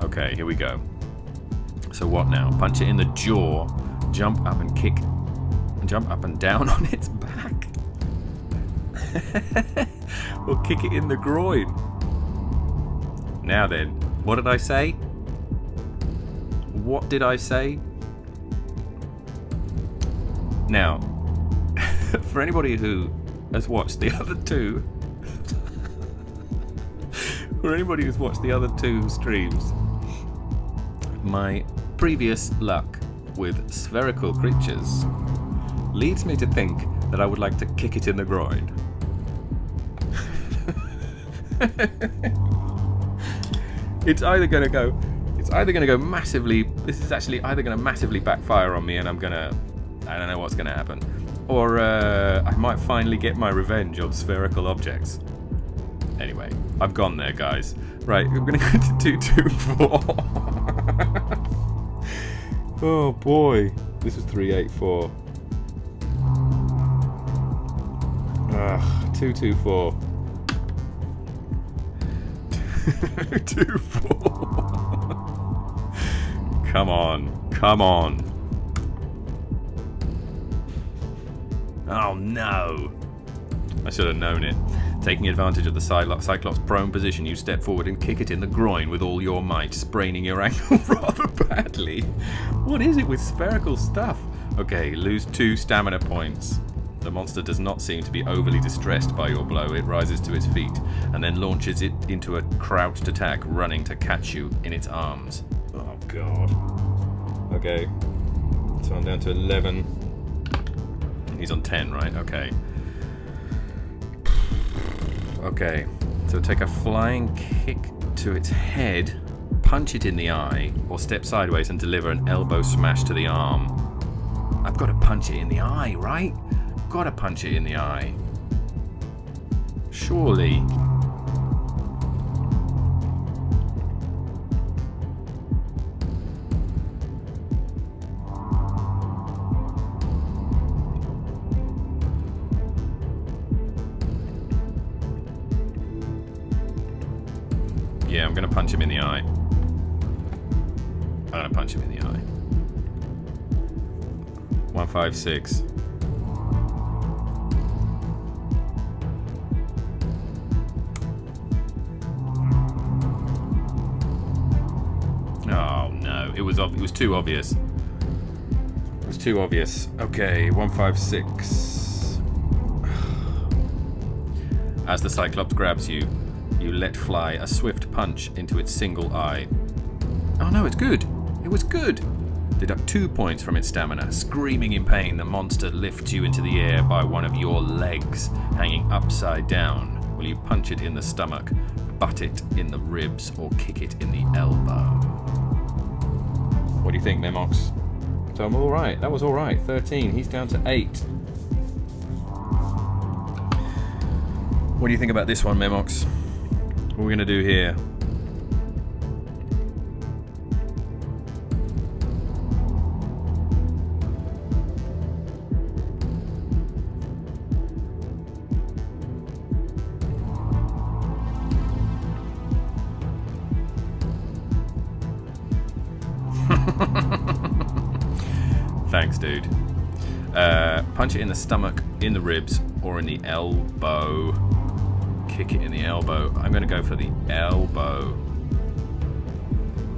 Okay, here we go. So what now? Punch it in the jaw, jump up and kick, jump up and down on its back. Or kick it in the groin. Now then, what did I say? What did I say? Now, for anybody who has watched the other two, streams, my previous luck with spherical creatures leads me to think that I would like to kick it in the groin. It's either going to go massively. This is actually either going to massively backfire on me, and I don't know what's going to happen, or I might finally get my revenge on spherical objects. Anyway, I've gone there, guys. Right, I'm going to go to 224. Oh boy, this is 384. 224. 224. Come on. Oh no! I should have known it. Taking advantage of the Cyclops' prone position, you step forward and kick it in the groin with all your might, spraining your ankle rather badly. What is it with spherical stuff? Okay, lose 2 stamina points. The monster does not seem to be overly distressed by your blow. It rises to its feet and then launches it into a crouched attack, running to catch you in its arms. Oh god. Okay, so I'm down to 11. He's on 10, right? Okay. Okay, so take a flying kick to its head, punch it in the eye, or step sideways and deliver an elbow smash to the arm. I've got to punch it in the eye, right? Got to punch it in the eye. Surely. Yeah, I'm going to punch him in the eye. I'm going to punch him in the eye. 156. Oh no, it was too obvious. It was too obvious. Okay, 156. As the Cyclops grabs you, you let fly a swift punch into its single eye. Oh no, it's good. It was good. Deduct 2 points from its stamina. Screaming in pain, the monster lifts you into the air by one of your legs, hanging upside down. Will you punch it in the stomach, butt it in the ribs, or kick it in the elbow? What do you think, Memox? So I'm alright. That was alright. 13. He's down to 8. What do you think about this one, Memox? What are we going to do here? punch it in the stomach, in the ribs, or in the elbow. Kick it in the elbow. I'm going to go for the elbow.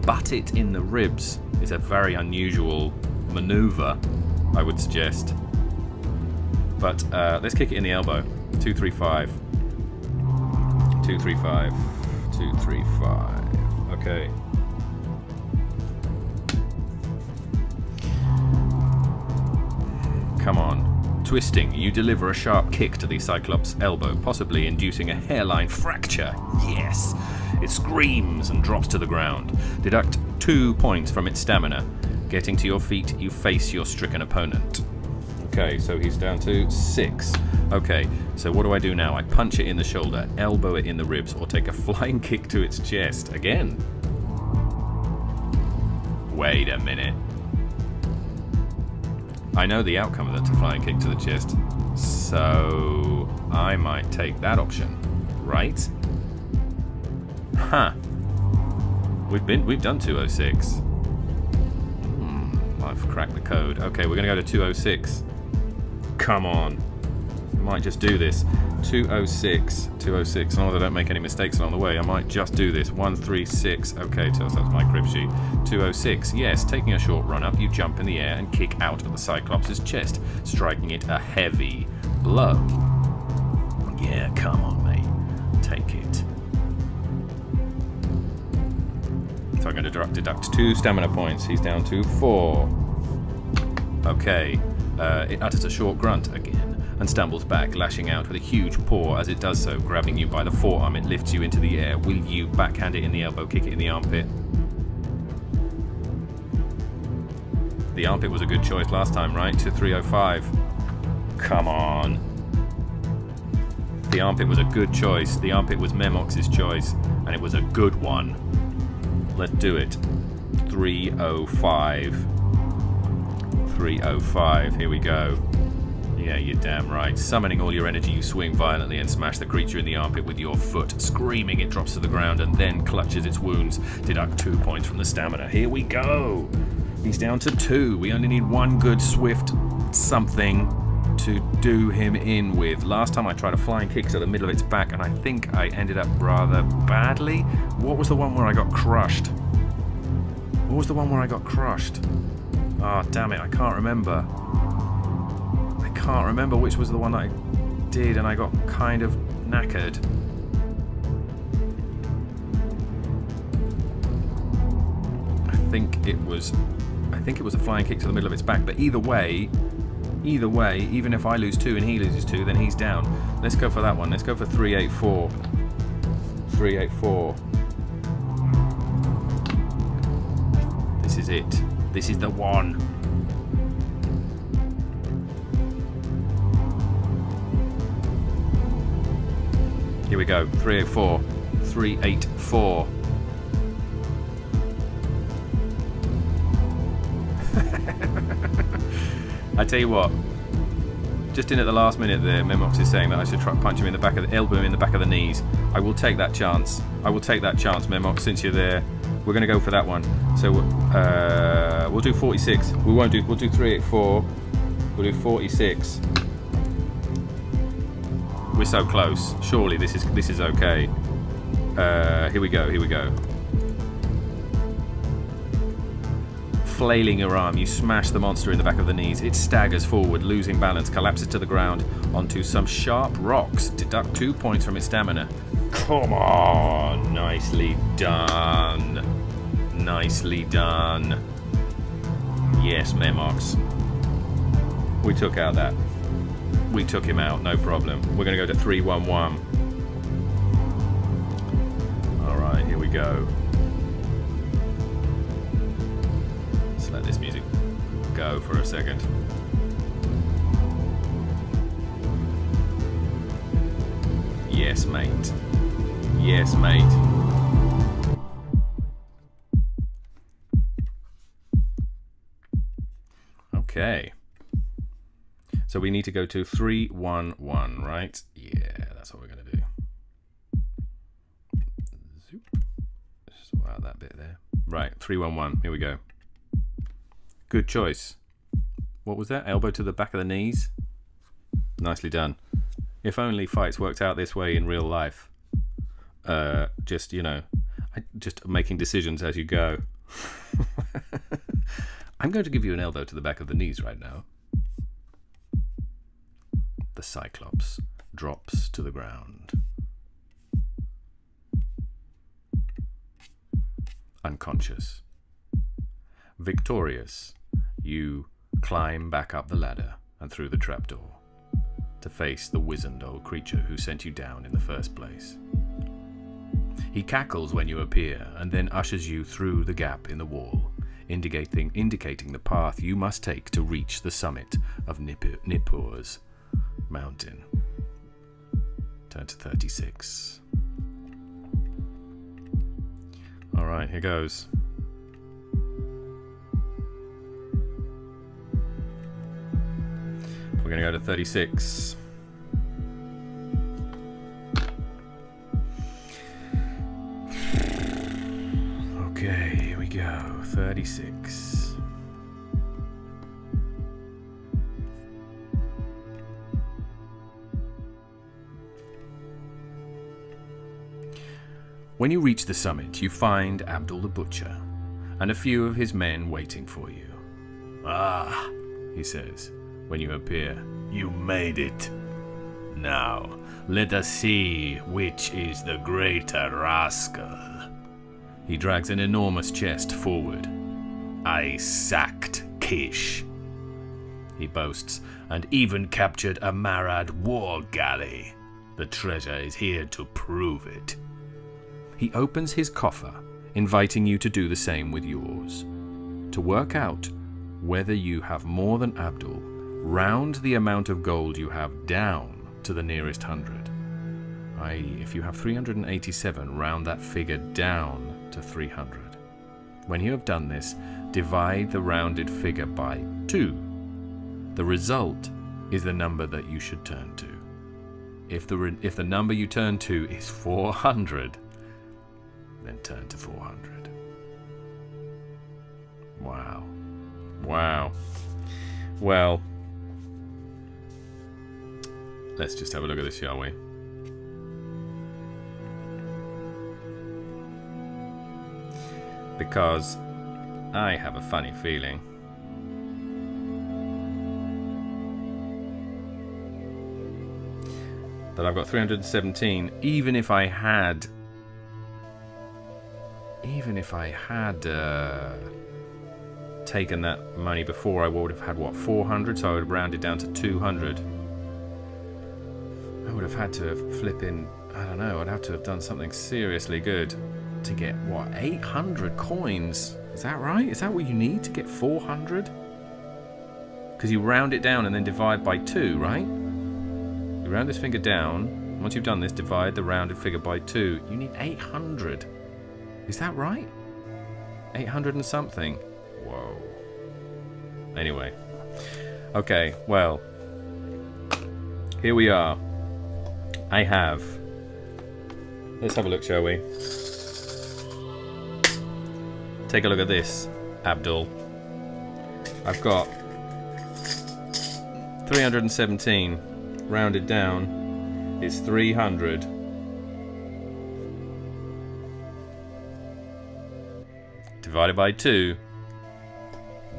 Butt it in the ribs is a very unusual maneuver, I would suggest. But let's kick it in the elbow. 2, 3, 5. 2, 3, 5. 2, 3, 5. Okay. Come on. Twisting, you deliver a sharp kick to the Cyclops' elbow, possibly inducing a hairline fracture. Yes! It screams and drops to the ground. Deduct 2 points from its stamina. Getting to your feet, you face your stricken opponent. Okay, so he's down to 6. Okay, so what do I do now? I punch it in the shoulder, elbow it in the ribs, or take a flying kick to its chest. Again. Wait a minute. I know the outcome of that flying kick to the chest, so I might take that option, right? Huh. We've done 206. I've cracked the code. Okay, we're gonna go to 206. Come on. I might just do this. 206. 206. As long as I don't make any mistakes along the way, I might just do this. 136. Okay, so that's my crib sheet. 206. Yes, taking a short run up, you jump in the air and kick out of the Cyclops' chest, striking it a heavy blow. Yeah, come on, mate. Take it. So I'm going to deduct 2 stamina points. He's down to 4. Okay. It utters a short grunt again and stumbles back, lashing out with a huge paw as it does so, grabbing you by the forearm. It lifts you into the air. Will you backhand it in the elbow, kick it in the armpit? The armpit was a good choice last time, right? To 305. Come on. The armpit was a good choice. The armpit was Memox's choice, and it was a good one. Let's do it. 305. 305. Here we go. Yeah, you're damn right. Summoning all your energy, you swing violently and smash the creature in the armpit with your foot. Screaming, it drops to the ground and then clutches its wounds. Deduct 2 points from the stamina. Here we go. He's down to 2. We only need 1 good swift something to do him in with. Last time I tried a flying kick to the middle of its back and I think I ended up rather badly. What was the one where I got crushed? What was the one where I got crushed? Ah, oh, damn it, I can't remember. I can't remember which was the one that I did and I got kind of knackered. I think it was a flying kick to the middle of its back, but either way, even if I lose 2 and he loses 2, then he's down. Let's go for that one. Let's go for 384. 384. This is it. This is the one. Here we go. 384. 384. I tell you what, just in at the last minute there, Memox is saying that I should try punch him in the back of the elbow, in the back of the knees. I will take that chance. I will take that chance, Memox, since you're there. We're going to go for that one. So we'll do 46. We'll do 384. We'll do 46. We're so close. Surely this is okay. Here we go. Flailing your arm, you smash the monster in the back of the knees. It staggers forward, losing balance, collapses to the ground onto some sharp rocks. Deduct 2 points from its stamina. Come on! Nicely done. Nicely done. Yes, Memox. We took him out, no problem. We're going to go to 311. Alright, here we go. Let this music go for a second. Yes, mate. Yes, mate. Okay. So we need to go to 311, right? Yeah, that's what we're going to do. Zoop. Sort out that bit there. Right, 311. Here we go. Good choice. What was that? Elbow to the back of the knees? Nicely done. If only fights worked out this way in real life. Just, just making decisions as you go. I'm going to give you an elbow to the back of the knees right now. The Cyclops drops to the ground. Unconscious. Victorious, you climb back up the ladder and through the trapdoor to face the wizened old creature who sent you down in the first place. He cackles when you appear and then ushers you through the gap in the wall, indicating the path you must take to reach the summit of Nippur's mountain. Turn to 36. Alright, here goes. We're going to go to 36. Okay, here we go. 36. When you reach the summit, you find Abdul the Butcher and a few of his men waiting for you. "Ah," he says, when you appear, "you made it. Now, let us see which is the greater rascal." He drags an enormous chest forward. "I sacked Kish," he boasts, "and even captured a Marad war galley. The treasure is here to prove it." He opens his coffer, inviting you to do the same with yours. To work out whether you have more than Abdul, round the amount of gold you have down to the nearest 100. I.e., if you have 387, round that figure down to 300. When you have done this, divide the rounded figure by 2. The result is the number that you should turn to. If the number you turn to is 400, then turn to 400. Wow. Wow. Well, let's just have a look at this, shall we? Because I have a funny feeling that I've got 317, even if I had taken that money before, I would have had, what, 400? So I would have rounded down to 200. I would have had to have flipping, I don't know, I'd have to have done something seriously good to get, what, 800 coins? Is that right? Is that what you need to get 400? Because you round it down and then divide by 2, right? You round this finger down. Once you've done this, divide the rounded figure by 2. You need 800. Is that right? 800 and something. Whoa. Anyway. Okay, well. Here we are. I have... Let's have a look, shall we? Take a look at this, Abdul. I've got 317. Rounded down is 300. Divided by 2,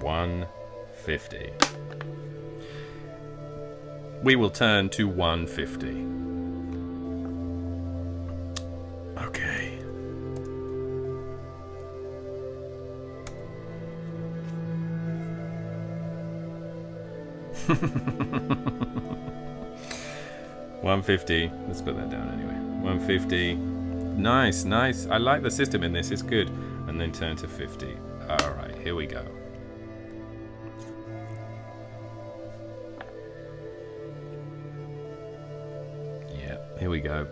150. We will turn to 150. Okay. $150. Let's put that down anyway. $150. Nice, nice. I like the system in this. It's good. And then turn to 50. Alright, here we go. Yeah, here we go.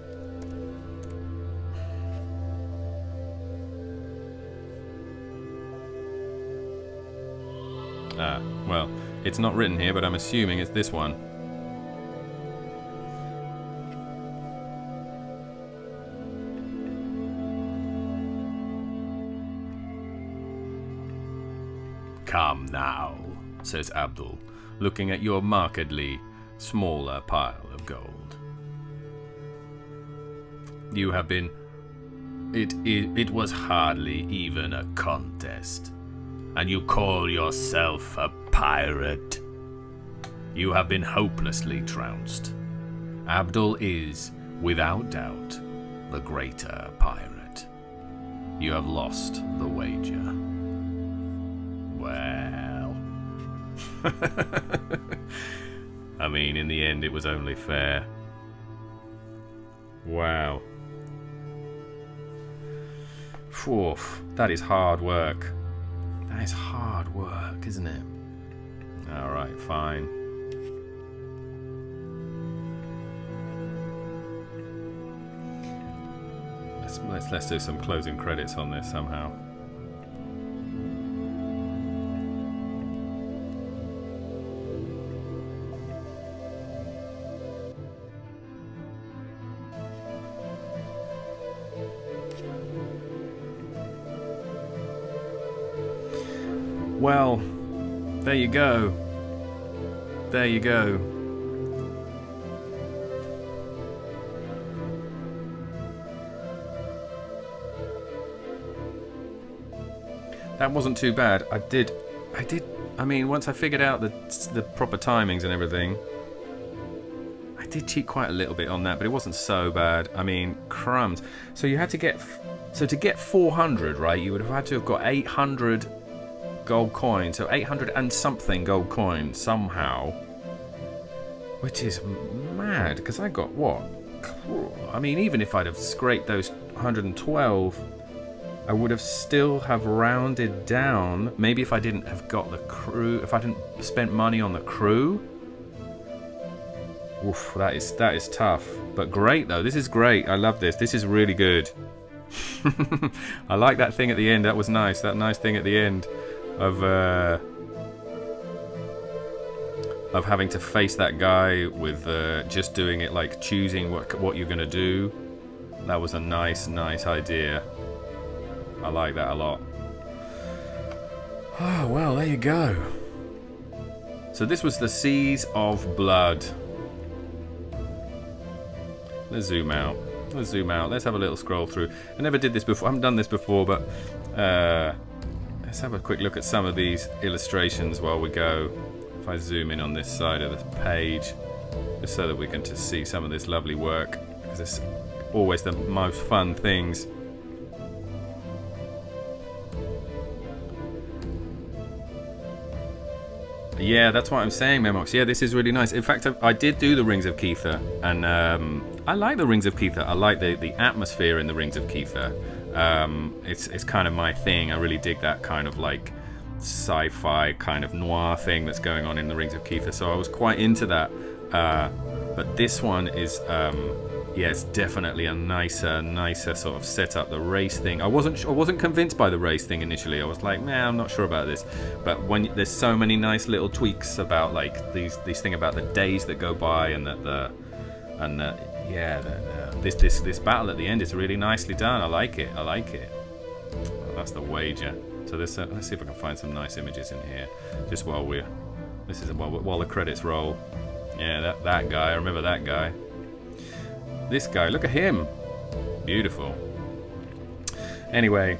Well, it's not written here, but I'm assuming it's this one. "Come now," says Abdul, looking at your markedly smaller pile of gold. You have been... It was hardly even a contest. And you call yourself a pirate? You have been hopelessly trounced. Abdul is, without doubt, the greater pirate. You have lost the wager. Well... I mean, in the end, it was only fair. Wow. Oof, that is hard work. That is hard work, isn't it? Alright, fine. Let's do some closing credits on this somehow. Well, there you go. There you go. That wasn't too bad. I mean, once I figured out the proper timings and everything, I did cheat quite a little bit on that, but it wasn't so bad. I mean, crumbs. So you had to get, so to get 400, right, you would have had to have got 800 gold coins, so 800 and something gold coins somehow, which is mad, because I got what? I mean, even if I'd have scraped those 112, I would have still have rounded down. Maybe if I didn't have got the crew, if I didn't spent money on the crew. Oof, that is tough, but great though. This is great. I love this. This is really good. I like that thing at the end. That was nice. That nice thing at the end of having to face that guy with just doing it, like choosing what you're gonna do. That was a nice idea. I like that a lot. Oh, well, there you go. So this was the Seas of Blood. Let's zoom out. Let's zoom out. Let's have a little scroll through. I never did this before. I haven't done this before, but let's have a quick look at some of these illustrations while we go. If I zoom in on this side of the page, just so that we can just see some of this lovely work, because it's always the most fun things. Yeah, that's what I'm saying, Memox. Yeah, this is really nice. In fact, I did do the Rings of Kether, and I like the Rings of Kether. I like the atmosphere in the Rings of Kether. It's kind of my thing. I really dig that kind of like sci-fi kind of noir thing that's going on in the Rings of Kether. So I was quite into that. But this one is, yeah, it's definitely a nicer sort of setup. The race thing, I wasn't convinced by the race thing initially. I was like, man, I'm not sure about this. But when there's so many nice little tweaks about like these thing about the days that go by, and this battle at the end is really nicely done. I like it. Well, that's the wager. So let's see if I can find some nice images in here, just while while the credits roll. Yeah, that guy. I remember that guy. This guy, look at him. Beautiful. Anyway,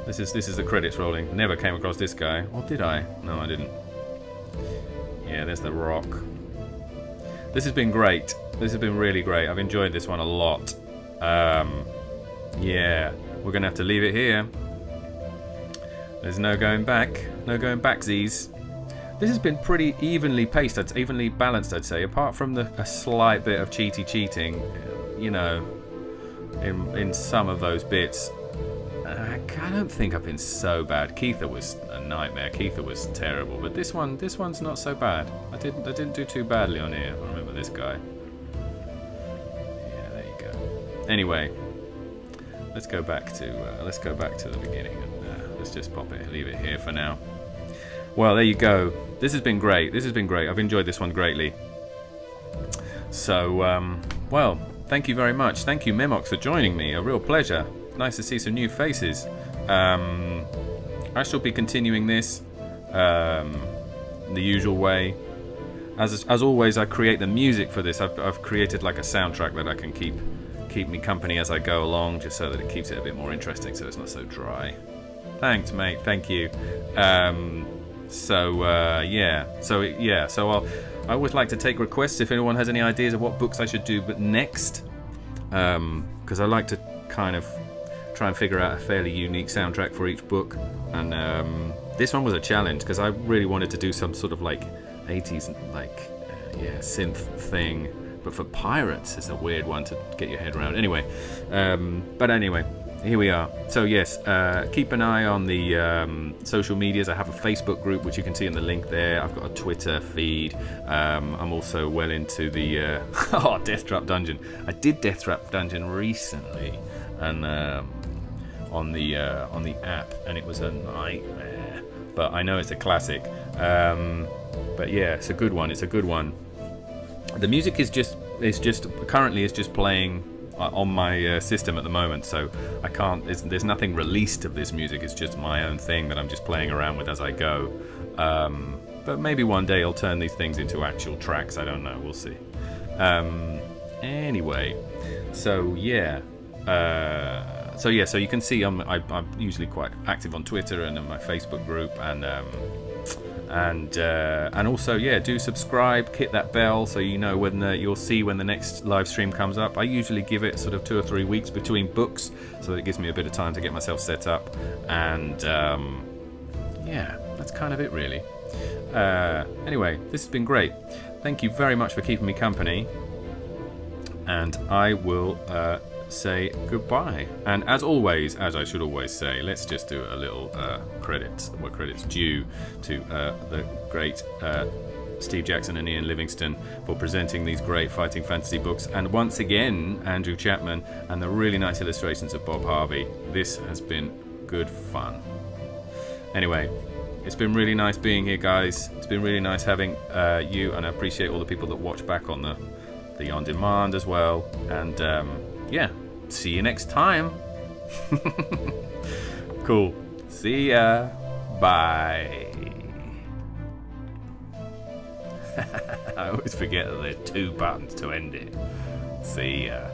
this is the credits rolling. Never came across this guy. Or did I? No, I didn't. Yeah, there's the rock. This has been great. This has been really great. I've enjoyed this one a lot. Yeah, we're gonna have to leave it here. There's no going back. No going backsies. This has been pretty evenly paced, evenly balanced, I'd say, apart from a slight bit of cheating, you know, in some of those bits. I don't think I've been so bad. Kether was a nightmare. Kether was terrible, but this one's not so bad. I didn't do too badly on here. I remember this guy. Yeah, there you go. Anyway, let's go back to the beginning, and let's just leave it here for now. Well, there you go. This has been great. I've enjoyed this one greatly. So, well, thank you very much. Thank you, Memox, for joining me. A real pleasure. Nice to see some new faces. I shall be continuing this the usual way. as always, I create the music for this. I've created like a soundtrack that I can keep me company as I go along, just so that it keeps it a bit more interesting, so it's not so dry. Thanks, mate. Thank you. So I always like to take requests if anyone has any ideas of what books I should do but next, because I like to kind of try and figure out a fairly unique soundtrack for each book. And this one was a challenge because I really wanted to do some sort of like 80s synth thing, but for pirates it's a weird one to get your head around. Anyway, here we are. So yes, keep an eye on the social medias. I have a Facebook group which you can see in the link there. I've got a Twitter feed. I'm also well into the Death Trap Dungeon. I did Death Trap Dungeon recently, and on the app, and it was a nightmare. But I know it's a classic. But yeah, it's a good one. The music is just currently playing on my system at the moment, so I can't. There's nothing released of this music. It's just my own thing that I'm just playing around with as I go. But maybe one day I'll turn these things into actual tracks. I don't know. We'll see. Anyway, so you can see I'm usually quite active on Twitter and on my Facebook group, and also do subscribe, hit that bell so you know when you'll see when the next live stream comes up. I usually give it sort of 2 or 3 weeks between books, so that it gives me a bit of time to get myself set up, and that's kind of it really. Anyway, this has been great. Thank you very much for keeping me company, and I will say goodbye. And as always, as I should always say, let's just do a little credits due to the great Steve Jackson and Ian Livingstone for presenting these great fighting fantasy books, and once again Andrew Chapman and the really nice illustrations of Bob Harvey. This has been good fun. Anyway, it's been really nice being here, guys. It's been really nice having you, and I appreciate all the people that watch back on the on demand as well. And see you next time. Cool. See ya. Bye. I always forget that there are 2 buttons to end it. See ya.